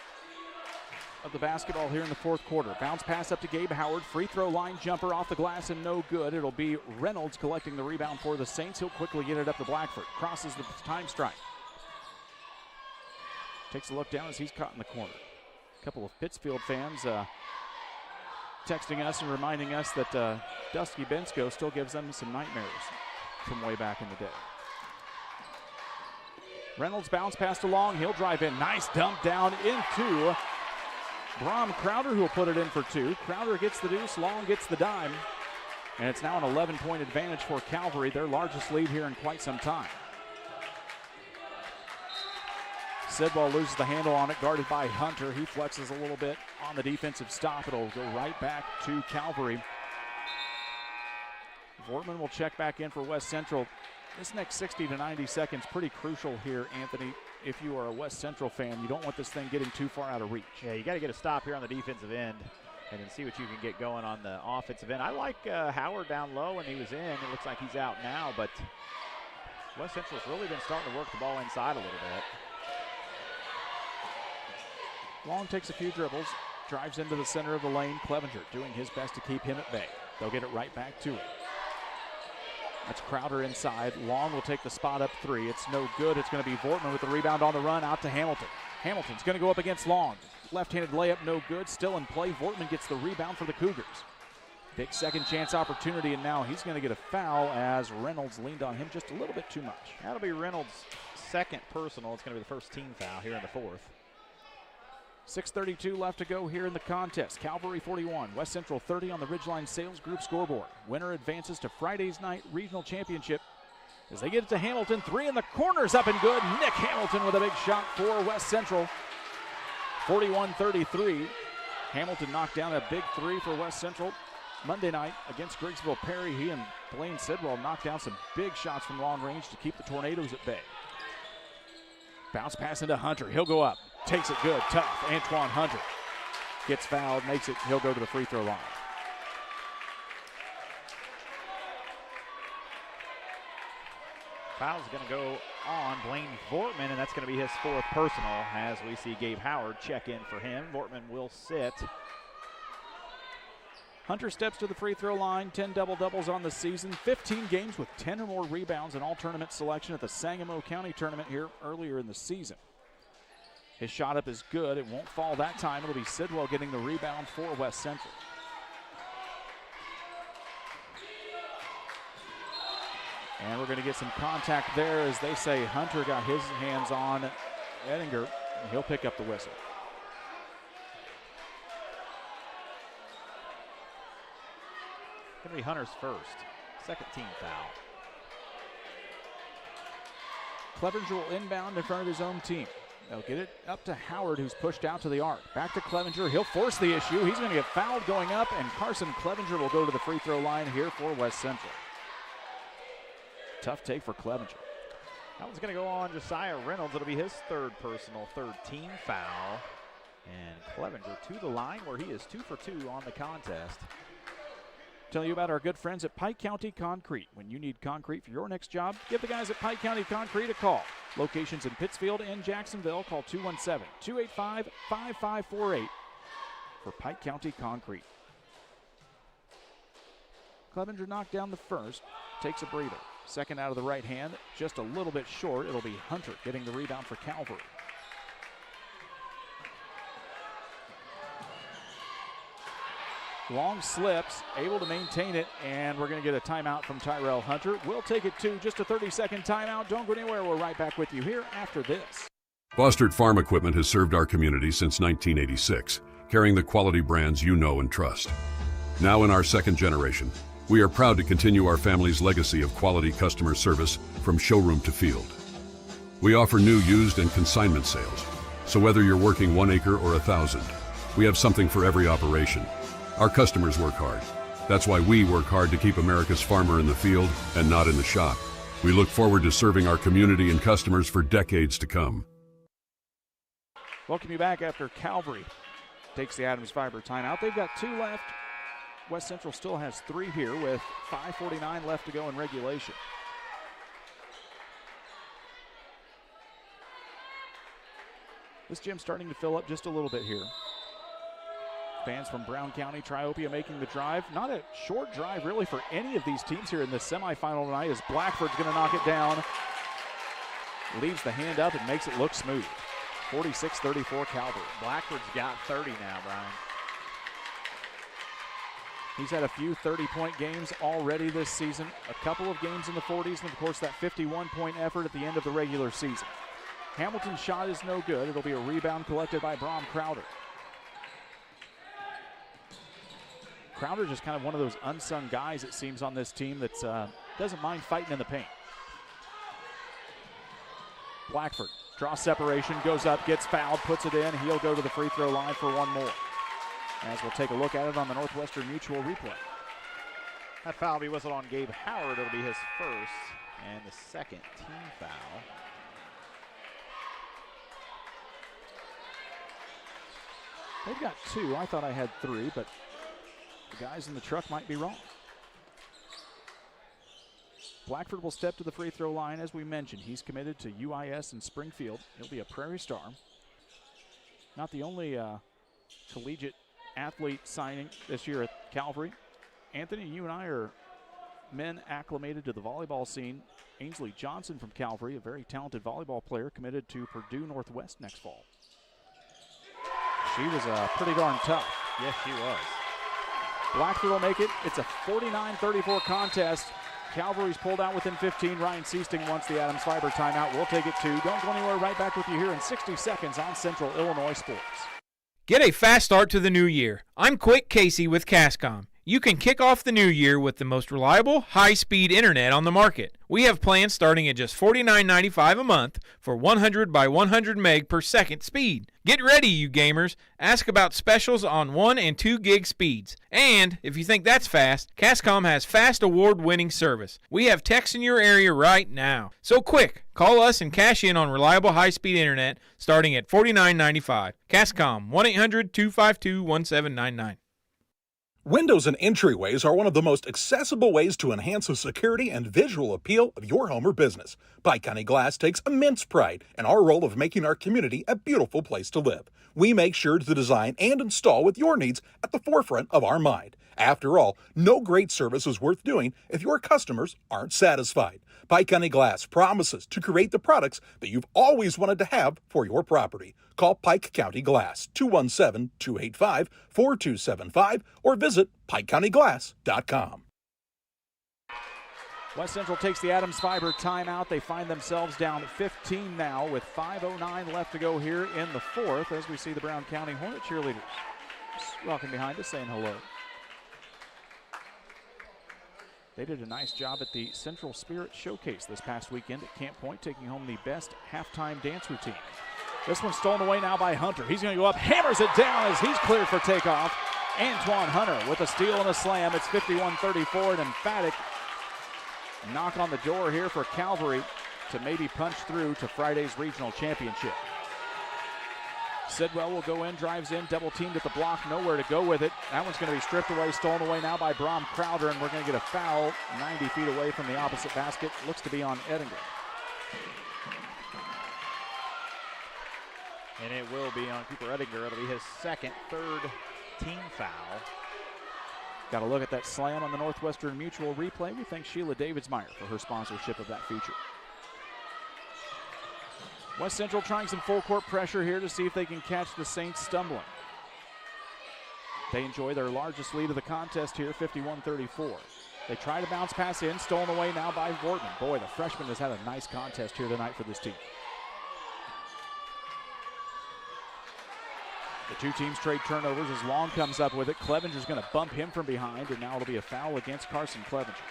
of the basketball here in the fourth quarter. Bounce pass up to Gabe Howard. Free throw line jumper off the glass and no good. It'll be Reynolds collecting the rebound for the Saints. He'll quickly get it up to Blackford. Crosses the time strike. Takes a look down as he's caught in the corner. A couple of Pittsfield fans texting us and reminding us that Dusty Bensko still gives them some nightmares from way back in the day. Reynolds bounce passed along. He'll drive in. Nice dump down into Brom Crowder, who will put it in for 2. Crowder gets the deuce. Long gets the dime. And it's now an 11-point advantage for Calvary, their largest lead here in quite some time. Sidwell loses the handle on it, guarded by Hunter. He flexes a little bit on the defensive stop. It'll go right back to Calvary. Vortman will check back in for West Central. This next 60 to 90 seconds pretty crucial here, Anthony. If you are a West Central fan, you don't want this thing getting too far out of reach. Yeah, you got to get a stop here on the defensive end and then see what you can get going on the offensive end. I like Howard down low when he was in. It looks like he's out now, but West Central's really been starting to work the ball inside a little bit. Long takes a few dribbles, drives into the center of the lane. Clevenger doing his best to keep him at bay. They'll get it right back to him. That's Crowder inside. Long will take the spot up three. It's no good. It's going to be Vortman with the rebound on the run out to Hamilton. Hamilton's going to go up against Long. Left-handed layup, no good. Still in play. Vortman gets the rebound for the Cougars. Big second chance opportunity, and now he's going to get a foul as Reynolds leaned on him just a little bit too much. That'll be Reynolds' second personal. It's going to be the first team foul here in the fourth. 6:32 left to go here in the contest. Calvary 41, West Central 30 on the Ridgeline Sales Group scoreboard. Winner advances to Friday's night regional championship as they get it to Hamilton. Three in the corners, up and good. Nick Hamilton with a big shot for West Central. 41-33. Hamilton knocked down a big three for West Central Monday night against Griggsville Perry. He and Blaine Sidwell knocked down some big shots from long range to keep the Tornadoes at bay. Bounce pass into Hunter. He'll go up. Takes it good. Tough. Antoine Hunter gets fouled, makes it. He'll go to the free throw line. Foul's going to go on Blaine Vortman, and that's going to be his fourth personal as we see Gabe Howard check in for him. Vortman will sit. Hunter steps to the free throw line, 10 double-doubles on the season, 15 games with 10 or more rebounds, and all-tournament selection at the Sangamo County tournament here earlier in the season. His shot up is good. It won't fall that time. It'll be Sidwell getting the rebound for West Central. And we're going to get some contact there as they say Hunter got his hands on Ettinger, and he'll pick up the whistle. Going to be Hunter's first. Second team foul. Clevenger will inbound in front of his own team. They'll get it up to Howard, who's pushed out to the arc. Back to Clevenger. He'll force the issue. He's going to get fouled going up, and Carson Clevenger will go to the free throw line here for West Central. Tough take for Clevenger. That one's going to go on Josiah Reynolds. It'll be his third personal, third team foul. And Clevenger to the line where he is 2 for 2 on the contest. Tell you about our good friends at Pike County Concrete. When you need concrete for your next job, give the guys at Pike County Concrete a call. Locations in Pittsfield and Jacksonville. Call 217-285-5548 for Pike County Concrete. Clevenger knocked down the first, takes a breather. Second out of the right hand, just a little bit short. It'll be Hunter getting the rebound for Calvary. Long slips, able to maintain it, and we're going to get a timeout from Tyrell Hunter. We'll take it to just a 30-second timeout. Don't go anywhere. We're right back with you here after this. Fostered Farm Equipment has served our community since 1986, carrying the quality brands you know and trust. Now in our second generation, we are proud to continue our family's legacy of quality customer service from showroom to field. We offer new, used, and consignment sales, so whether you're working 1 acre or 1,000, we have something for every operation. Our customers work hard. That's why we work hard to keep America's farmer in the field and not in the shop. We look forward to serving our community and customers for decades to come. Welcome you back after Calvary takes the Adams Fiber timeout. They've got 2 left. West Central still has 3 here with 5:49 left to go in regulation. This gym's starting to fill up just a little bit here. Fans from Brown County, Triopia making the drive. Not a short drive really for any of these teams here in the semifinal tonight as Blackford's going to knock it down. Leaves the hand up and makes it look smooth. 46-34 Calvary. Blackford's got 30 now, Brian. He's had a few 30-point games already this season, a couple of games in the 40s, and of course that 51-point effort at the end of the regular season. Hamilton's shot is no good. It'll be a rebound collected by Brom Crowder. Crowder just kind of one of those unsung guys, it seems, on this team that doesn't mind fighting in the paint. Blackford draws separation, goes up, gets fouled, puts it in. He'll go to the free throw line for one more. As we'll take a look at it on the Northwestern Mutual replay. That foul will be whistled on Gabe Howard. It'll be his first and the second team foul. They've got 2. I thought I had 3, but the guys in the truck might be wrong. Blackford will step to the free throw line. As we mentioned, he's committed to UIS in Springfield. He'll be a Prairie Star. Not the only collegiate athlete signing this year at Calvary. Anthony, you and I are men acclimated to the volleyball scene. Ainsley Johnson from Calvary, a very talented volleyball player, committed to Purdue Northwest next fall. She was pretty darn tough. Yes, she was. Blackford will make it. It's a 49-34 contest. Calvary's pulled out within 15. Ryan Seasting wants the Adams Fiber timeout. We'll take it too. Don't go anywhere. Right back with you here in 60 seconds on Central Illinois Sports. Get a fast start to the new year. I'm Quick Casey with Cascom. You can kick off the new year with the most reliable, high-speed internet on the market. We have plans starting at just $49.95 a month for 100 by 100 meg per second speed. Get ready, you gamers. Ask about specials on 1 and 2 gig speeds. And if you think that's fast, Cascom has fast award-winning service. We have techs in your area right now. So quick, call us and cash in on reliable high-speed internet starting at $49.95. Cascom, 1-800-252-1799. Windows and entryways are one of the most accessible ways to enhance the security and visual appeal of your home or business. Pike County Glass takes immense pride in our role of making our community a beautiful place to live. We make sure to design and install with your needs at the forefront of our mind. After all, no great service is worth doing if your customers aren't satisfied. Pike County Glass promises to create the products that you've always wanted to have for your property. Call Pike County Glass, 217-285-4275, or visit PikeCountyGlass.com. West Central takes the Adams Fiber timeout. They find themselves down 15 now with 5:09 left to go here in the fourth as we see the Brown County Hornet cheerleaders walking behind us saying hello. They did a nice job at the Central Spirit Showcase this past weekend at Camp Point, taking home the best halftime dance routine. This one's stolen away now by Hunter. He's going to go up, hammers it down as he's cleared for takeoff. Antoine Hunter with a steal and a slam. It's 51-34, an emphatic knock on the door here for Calvary to maybe punch through to Friday's regional championship. Sidwell will go in, drives in, double teamed at the block, nowhere to go with it. That one's going to be stripped away, stolen away now by Brom Crowder, and we're going to get a foul 90 feet away from the opposite basket. Looks to be on Edinger. And it will be on Cooper Edinger. It'll be his third team foul. Got to look at that slam on the Northwestern Mutual replay. We thank Sheila Davidsmeyer for her sponsorship of that feature. West Central trying some full court pressure here to see if they can catch the Saints stumbling. They enjoy their largest lead of the contest here, 51-34. They try to bounce pass in, stolen away now by Vortman. Boy, the freshman has had a nice contest here tonight for this team. The two teams trade turnovers as Long comes up with it. Clevenger's going to bump him from behind, and now it'll be a foul against Carson Clevenger.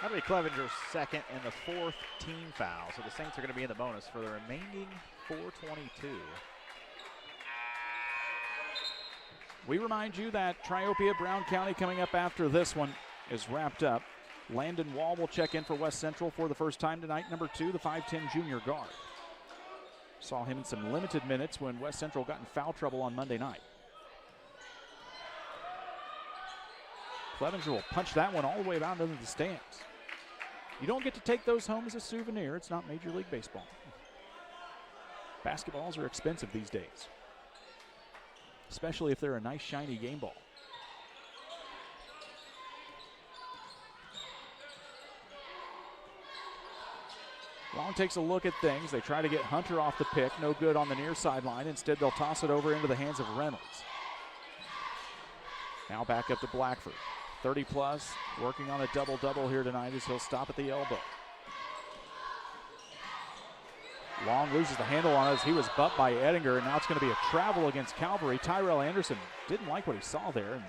That'll be Clevenger's second and the fourth team foul. So the Saints are going to be in the bonus for the remaining 4:22. We remind you that Triopia Brown County coming up after this one is wrapped up. Landon Wall will check in for West Central for the first time tonight. Number 2, the 5'10 junior guard. Saw him in some limited minutes when West Central got in foul trouble on Monday night. Clevenger will punch that one all the way down into the stands. You don't get to take those home as a souvenir. It's not Major League Baseball. Basketballs are expensive these days, especially if they're a nice shiny game ball. Long takes a look at things. They try to get Hunter off the pick. No good on the near sideline. Instead, they'll toss it over into the hands of Reynolds. Now back up to Blackford. 30-plus, working on a double-double here tonight as he'll stop at the elbow. Long loses the handle on it as he was bumped by Edinger, and now it's going to be a travel against Calvary. Tyrell Anderson didn't like what he saw there and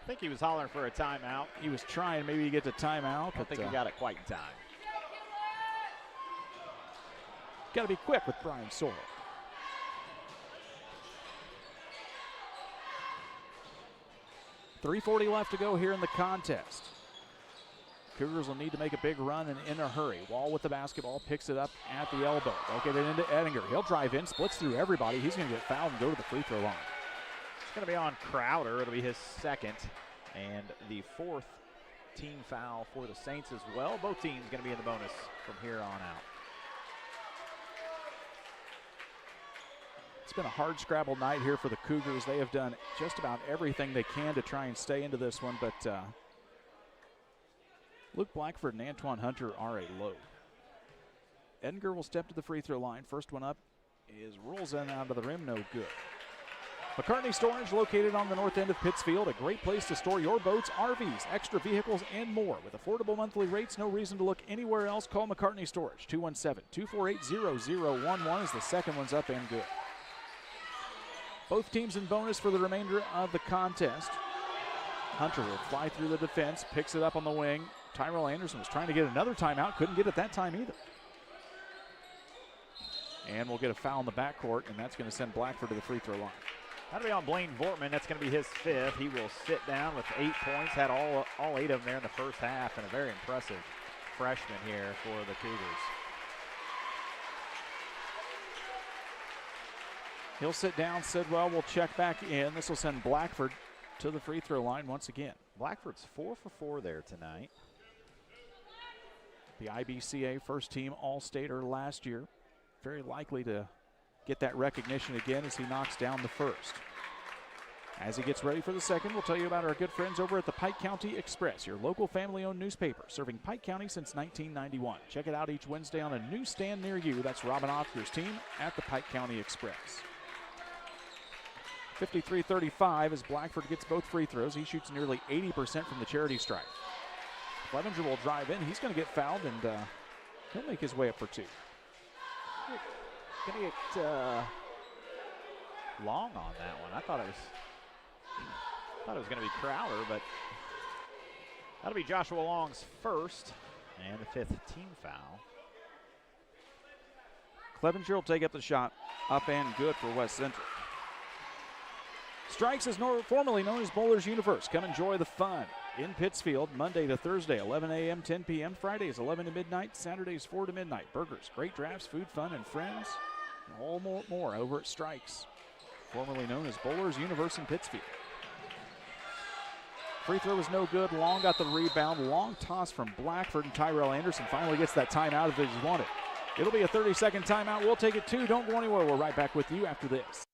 I think he was hollering for a timeout. He was trying maybe to get the timeout. I don't think he got it quite in time. Got to be quick with Brian Sorrell. .340 left to go here in the contest. Cougars will need to make a big run and in a hurry. Wall with the basketball, picks it up at the elbow. They'll get it into Ettinger. He'll drive in, splits through everybody. He's going to get fouled and go to the free throw line. It's going to be on Crowder. It'll be his second and the fourth team foul for the Saints as well. Both teams going to be in the bonus from here on out. It's been a hard scrabble night here for the Cougars. They have done just about everything they can to try and stay into this one, but Luke Blackford and Antoine Hunter are a load. Edinger will step to the free throw line. First one up rolls in out of the rim, no good. McCartney Storage, located on the north end of Pittsfield, a great place to store your boats, RVs, extra vehicles, and more. With affordable monthly rates, no reason to look anywhere else. Call McCartney Storage, 217-248-0011 as the second one's up and good. Both teams in bonus for the remainder of the contest. Hunter will fly through the defense, picks it up on the wing. Tyrell Anderson was trying to get another timeout, couldn't get it that time either. And we'll get a foul in the backcourt, and that's going to send Blackford to the free throw line. That'll be on Blaine Vortman. That's going to be his fifth. He will sit down with 8 points. Had all 8 of them there in the first half, and a very impressive freshman here for the Cougars. He'll sit down. Sidwell will check back in. This will send Blackford to the free throw line once again. Blackford's 4 for 4 there tonight. The IBCA first team All-Stater last year. Very likely to get that recognition again as he knocks down the first. As he gets ready for the second, we'll tell you about our good friends over at the Pike County Express, your local family-owned newspaper, serving Pike County since 1991. Check it out each Wednesday on a newsstand near you. That's Robin Oscar's team at the Pike County Express. 53-35 as Blackford gets both free throws. He shoots nearly 80% from the charity stripe. Clevenger will drive in. He's going to get fouled, and he'll make his way up for 2. Going to get long on that one. I thought it was going to be Crowder, but that'll be Joshua Long's first and the 5th team foul. Clevenger will take up the shot, up and good for West Central. Strikes is formerly known as Bowlers Universe. Come enjoy the fun in Pittsfield, Monday to Thursday, 11 a.m., 10 p.m., Fridays, 11 to midnight, Saturdays, 4 to midnight. Burgers, great drafts, food, fun, and friends. And all more over at Strikes, formerly known as Bowlers Universe in Pittsfield. Free throw was no good. Long got the rebound. Long toss from Blackford, and Tyrell Anderson finally gets that timeout if he's wanted. It'll be a 30-second timeout. We'll take it 2. Don't go anywhere. We're right back with you after this.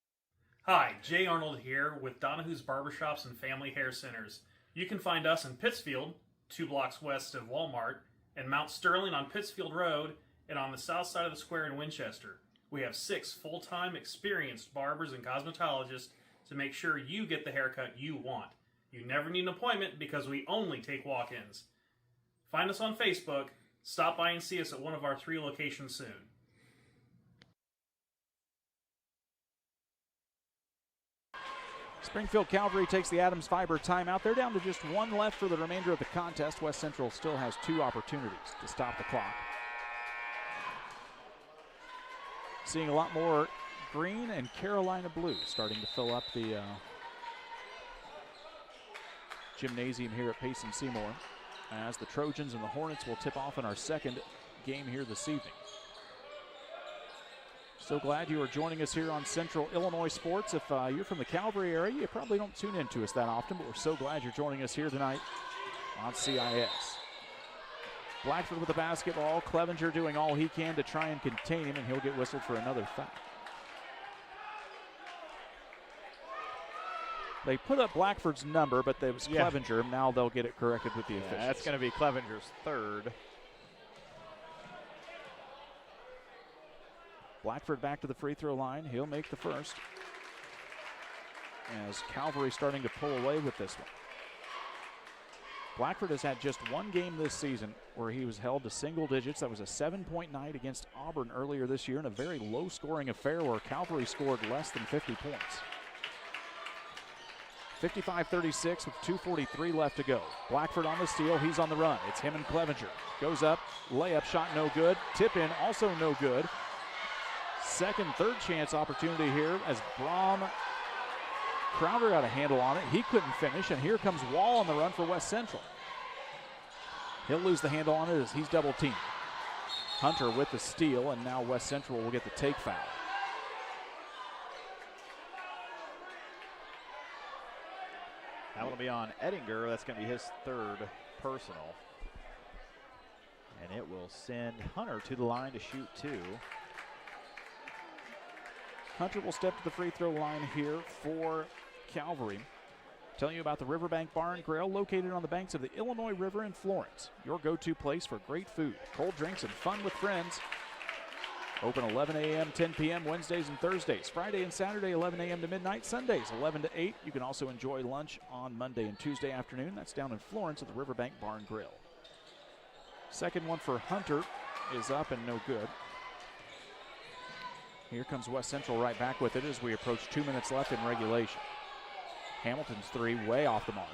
Hi, Jay Arnold here with Donahue's Barbershops and Family Hair Centers. You can find us in Pittsfield, 2 blocks west of Walmart, and Mount Sterling on Pittsfield Road, and on the south side of the square in Winchester. We have 6 full-time experienced barbers and cosmetologists to make sure you get the haircut you want. You never need an appointment because we only take walk-ins. Find us on Facebook. Stop by and see us at one of our 3 locations soon. Springfield Calvary takes the Adams Fiber timeout. They're down to just 1 left for the remainder of the contest. West Central still has 2 opportunities to stop the clock. Seeing a lot more green and Carolina blue starting to fill up the gymnasium here at Payson Seymour, as the Trojans and the Hornets will tip off in our second game here this evening. So glad you are joining us here on Central Illinois Sports. If you're from the Calvary area, you probably don't tune in to us that often, but we're so glad you're joining us here tonight on CIS. Blackford with the basketball. Clevenger doing all he can to try and contain him, and he'll get whistled for another foul. They put up Blackford's number, but it was Clevenger. Now they'll get it corrected with the officials. That's going to be Clevenger's 3rd. Blackford back to the free throw line. He'll make the first. As Calvary starting to pull away with this one. Blackford has had just 1 game this season where he was held to single digits. That was a 7-point night against Auburn earlier this year in a very low-scoring affair where Calvary scored less than 50 points. 55-36 with 2:43 left to go. Blackford on the steal. He's on the run. It's him and Clevenger. Goes up. Layup shot no good. Tip in also no good. Second, third chance opportunity here as Brom Crowder got a handle on it. He couldn't finish, and here comes Wall on the run for West Central. He'll lose the handle on it as he's double teamed. Hunter with the steal, and now West Central will get the take foul. That will be on Ettinger. That's going to be his third personal. And it will send Hunter to the line to shoot two. Hunter will step to the free throw line here for Calvary. Telling you about the Riverbank Bar and Grill, located on the banks of the Illinois River in Florence. Your go-to place for great food, cold drinks, and fun with friends. Open 11 a.m., 10 p.m. Wednesdays and Thursdays. Friday and Saturday, 11 a.m. to midnight. Sundays, 11 to 8. You can also enjoy lunch on Monday and Tuesday afternoon. That's down in Florence at the Riverbank Bar and Grill. Second one for Hunter is up and no good. Here comes West Central right back with it as we approach 2 minutes left in regulation. Hamilton's three way off the mark.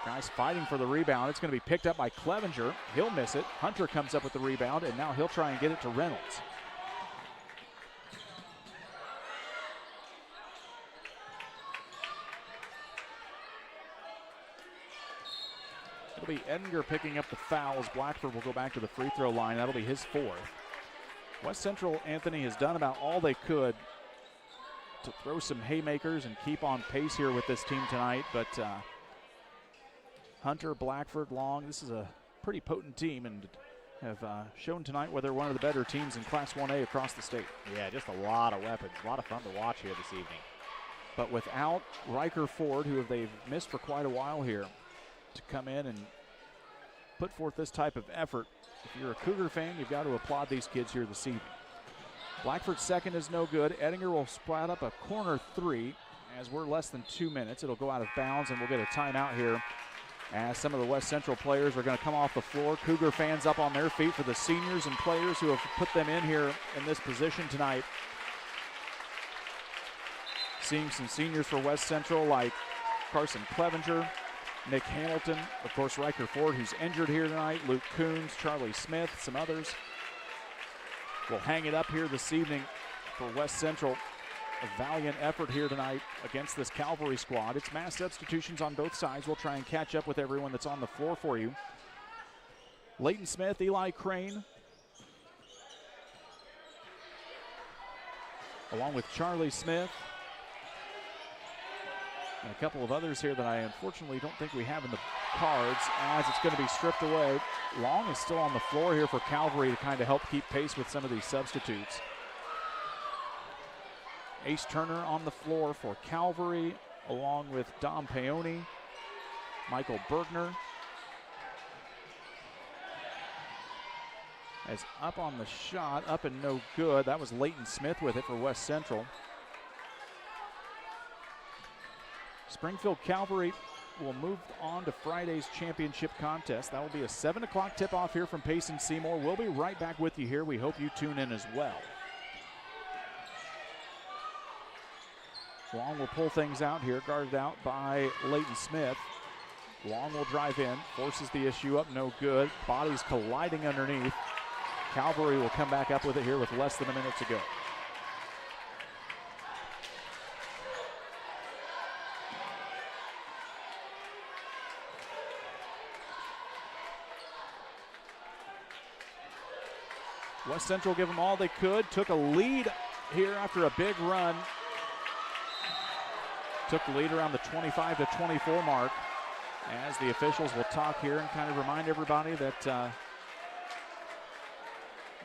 Guys fighting for the rebound. It's going to be picked up by Clevenger. He'll miss it. Hunter comes up with the rebound, and now he'll try and get it to Reynolds. It'll be Edinger picking up the fouls. Blackford will go back to the free throw line. That'll be his fourth. West Central, Anthony, has done about all they could to throw some haymakers and keep on pace here with this team tonight, but Hunter, Blackford, Long, this is a pretty potent team and have shown tonight where they're one of the better teams in Class 1A across the state. Yeah, just a lot of weapons, a lot of fun to watch here this evening. But without Riker Ford, who they've missed for quite a while here, to come in and put forth this type of effort, if you're a Cougar fan, you've got to applaud these kids here this evening. Blackford's second is no good. Edinger will splat up a corner three as we're less than 2 minutes. It'll go out of bounds, and we'll get a timeout here as some of the West Central players are going to come off the floor. Cougar fans up on their feet for the seniors and players who have put them in here in this position tonight. Seeing some seniors for West Central like Carson Clevenger, Nick Hamilton, of course Riker Ford, who's injured here tonight, Luke Coons, Charlie Smith, some others. We'll hang it up here this evening for West Central. A valiant effort here tonight against this Calvary squad. It's mass substitutions on both sides. We'll try and catch up with everyone that's on the floor for you. Leighton Smith, Eli Crane, along with Charlie Smith, and a couple of others here that I unfortunately don't think we have in the cards as it's going to be stripped away. Long is still on the floor here for Calvary to kind of help keep pace with some of these substitutes. Ace Turner on the floor for Calvary, along with Dom Paoni, Michael Bergner. As up on the shot, up and no good. That was Leighton Smith with it for West Central. Springfield Calvary will move on to Friday's championship contest. That will be a 7 o'clock tip-off here from Payson Seymour. We'll be right back with you here. We hope you tune in as well. Long will pull things out here, guarded out by Leighton Smith. Long will drive in, forces the issue up, no good. Bodies colliding underneath. Calvary will come back up with it here with less than a minute to go. West Central give them all they could. Took a lead here after a big run. Took the lead around the 25 to 24 mark as the officials will talk here and kind of remind everybody that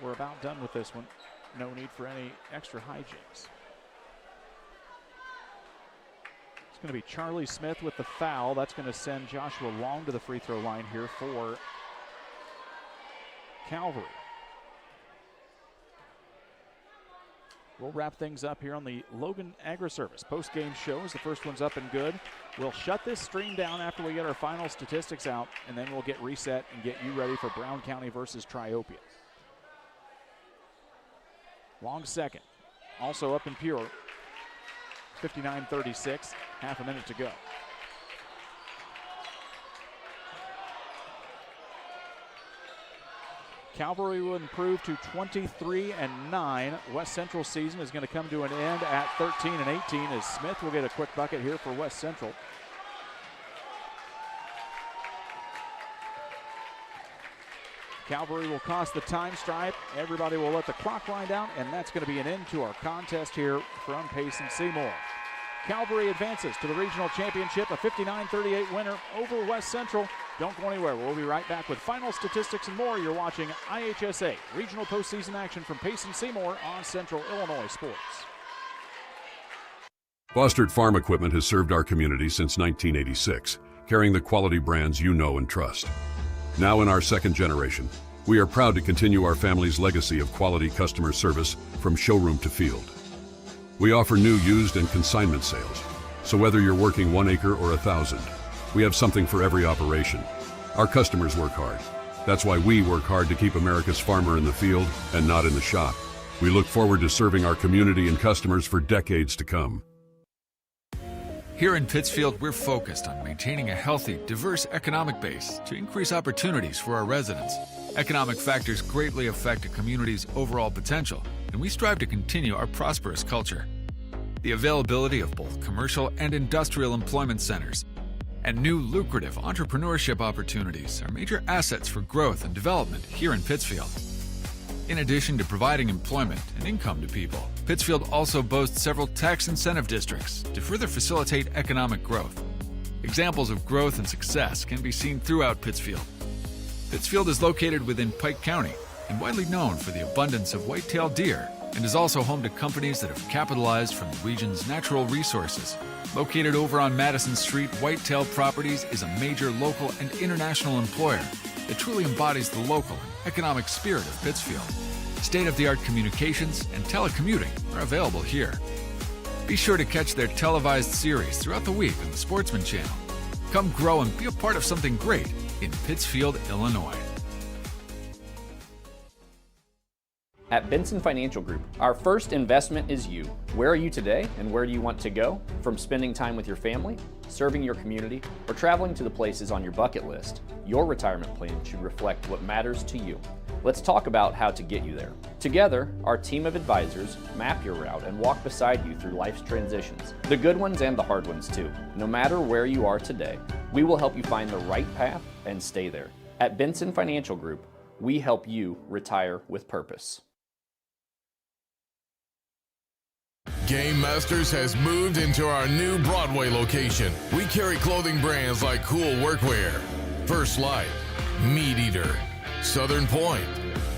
we're about done with this one. No need for any extra hijinks. It's going to be Charlie Smith with the foul. That's going to send Joshua Long to the free throw line here for Calvary. We'll wrap things up here on the Logan Agri-Service post-game shows. The first one's up and good. We'll shut this stream down after we get our final statistics out, and then we'll get reset and get you ready for Brown County versus Triopia. Long second. Also up and pure. 59-36, half a minute to go. Calvary will improve to 23-9. West Central's season is going to come to an end at 13-18 as Smith will get a quick bucket here for West Central. Calvary will cross the time stripe. Everybody will let the clock wind down, and that's going to be an end to our contest here from Payson Seymour. Calvary advances to the regional championship, a 59-38 winner over West Central. Don't go anywhere. We'll be right back with final statistics and more. You're watching IHSA regional postseason action from Payson Seymour on Central Illinois Sports. Fostered Farm Equipment has served our community since 1986, carrying the quality brands you know and trust. Now in our second generation, we are proud to continue our family's legacy of quality customer service from showroom to field. We offer new, used, and consignment sales, so whether you're working 1 acre or 1,000, we have something for every operation. Our customers work hard. That's why we work hard to keep America's farmer in the field and not in the shop. We look forward to serving our community and customers for decades to come. Here in Pittsfield, we're focused on maintaining a healthy, diverse economic base to increase opportunities for our residents. Economic factors greatly affect a community's overall potential, and we strive to continue our prosperous culture. The availability of both commercial and industrial employment centers and new lucrative entrepreneurship opportunities are major assets for growth and development here in Pittsfield. In addition to providing employment and income to people, Pittsfield also boasts several tax incentive districts to further facilitate economic growth. Examples of growth and success can be seen throughout Pittsfield. Pittsfield is located within Pike County and widely known for the abundance of white-tailed deer, and is also home to companies that have capitalized from the region's natural resources. Located over on Madison Street, Whitetail Properties is a major local and international employer that truly embodies the local and economic spirit of Pittsfield. State-of-the-art communications and telecommuting are available here. Be sure to catch their televised series throughout the week on the Sportsman Channel. Come grow and be a part of something great in Pittsfield, Illinois. At Benson Financial Group, our first investment is you. Where are you today and where do you want to go? From spending time with your family, serving your community, or traveling to the places on your bucket list, your retirement plan should reflect what matters to you. Let's talk about how to get you there. Together, our team of advisors map your route and walk beside you through life's transitions, the good ones and the hard ones too. No matter where you are today, we will help you find the right path and stay there. At Benson Financial Group, we help you retire with purpose. Game Masters has moved into our new Broadway location. We carry clothing brands like Cool Workwear, First Light, Meat Eater, Southern Point,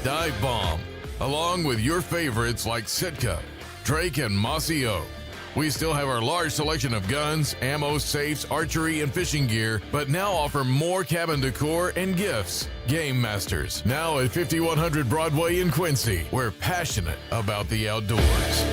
Dive Bomb, along with your favorites like Sitka, Drake, and Mossy Oak. We still have our large selection of guns, ammo, safes, archery, and fishing gear, but now offer more cabin decor and gifts. Game Masters, now at 5100 Broadway in Quincy. We're passionate about the outdoors.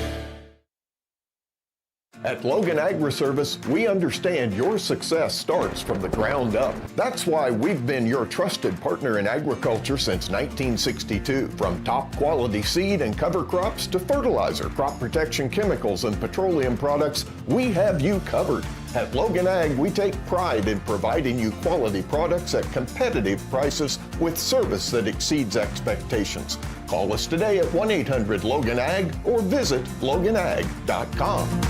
At Logan Agri-Service, we understand your success starts from the ground up. That's why we've been your trusted partner in agriculture since 1962. From top quality seed and cover crops to fertilizer, crop protection chemicals, and petroleum products, we have you covered. At Logan Ag, we take pride in providing you quality products at competitive prices with service that exceeds expectations. Call us today at 1-800-LOGAN-AG or visit loganag.com.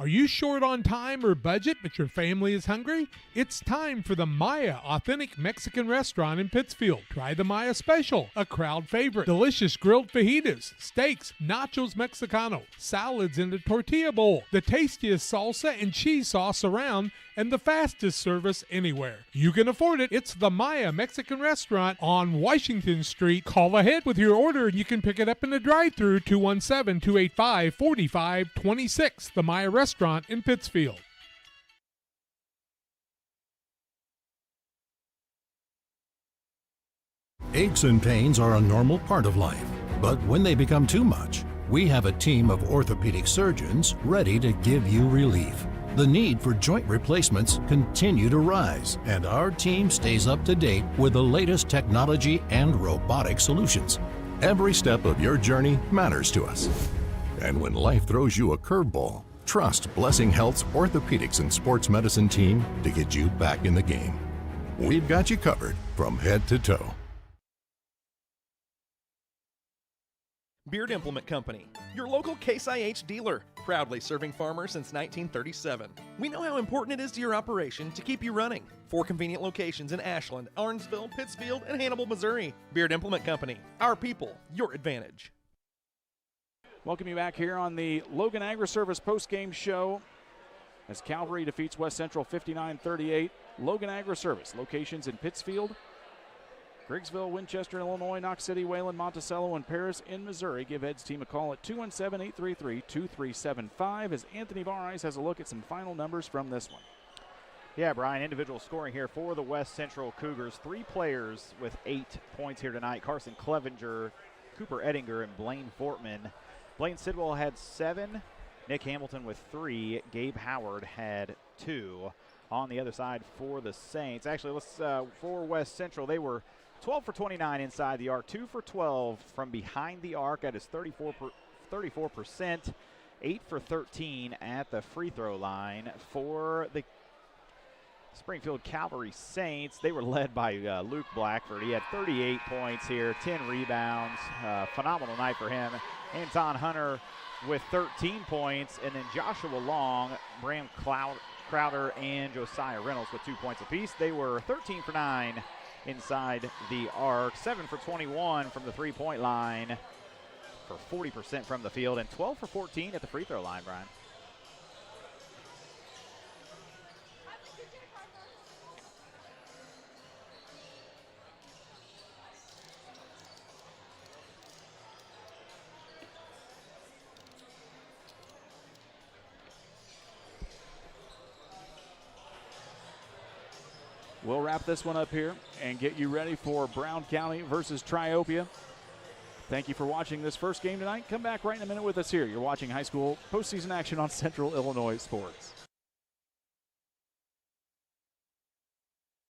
Are you short on time or budget, but your family is hungry? It's time for the Maya Authentic Mexican Restaurant in Pittsfield. Try the Maya Special, a crowd favorite. Delicious grilled fajitas, steaks, nachos mexicano, salads in a tortilla bowl, the tastiest salsa and cheese sauce around, and the fastest service anywhere. You can afford it. It's the Maya Mexican Restaurant on Washington Street. Call ahead with your order and you can pick it up in the drive-thru, 217-285-4526. The Maya Restaurant in Pittsfield. Aches and pains are a normal part of life, but when they become too much, we have a team of orthopedic surgeons ready to give you relief. The need for joint replacements continue to rise, and our team stays up to date with the latest technology and robotic solutions. Every step of your journey matters to us. And when life throws you a curveball, Trust Blessing Health's Orthopedics and Sports Medicine team to get you back in the game. We've got you covered from head to toe. Beard Implement Company, your local Case IH dealer, proudly serving farmers since 1937. We know how important it is to your operation to keep you running. 4 convenient locations in Ashland, Arnsville, Pittsfield, and Hannibal, Missouri. Beard Implement Company, our people, your advantage. Welcome you back here on the Logan Agri-Service postgame show as Calvary defeats West Central 59-38. Logan Agri-Service, locations in Pittsfield, Griggsville, Winchester, Illinois, Knox City, Wayland, Monticello, and Paris in Missouri. Give Ed's team a call at 217-833-2375 as Anthony Varais has a look at some final numbers from this one. Yeah, Brian, individual scoring here for the West Central Cougars. 3 players with 8 points here tonight. Carson Clevenger, Cooper Ettinger, and Blaine Fortman. Blaine Sidwell had 7. Nick Hamilton with 3. Gabe Howard had 2. On the other side for the Saints. Actually, let's for West Central, they were 12 for 29 inside the arc, 2 for 12 from behind the arc. That is 34%. 8 for 13 at the free throw line. For the Springfield Calvary Saints, they were led by Luke Blackford. He had 38 points here, 10 rebounds. Phenomenal night for him. Anton Hunter with 13 points, and then Joshua Long, Bram Crowder, and Josiah Reynolds with 2 points apiece. They were 13 for 9 inside the arc, 7 for 21 from the three-point line for 40% from the field, and 12 for 14 at the free throw line, Brian. We'll wrap this one up here and get you ready for Brown County versus Triopia. Thank you for watching this first game tonight. Come back right in a minute with us here. You're watching high school postseason action on Central Illinois Sports.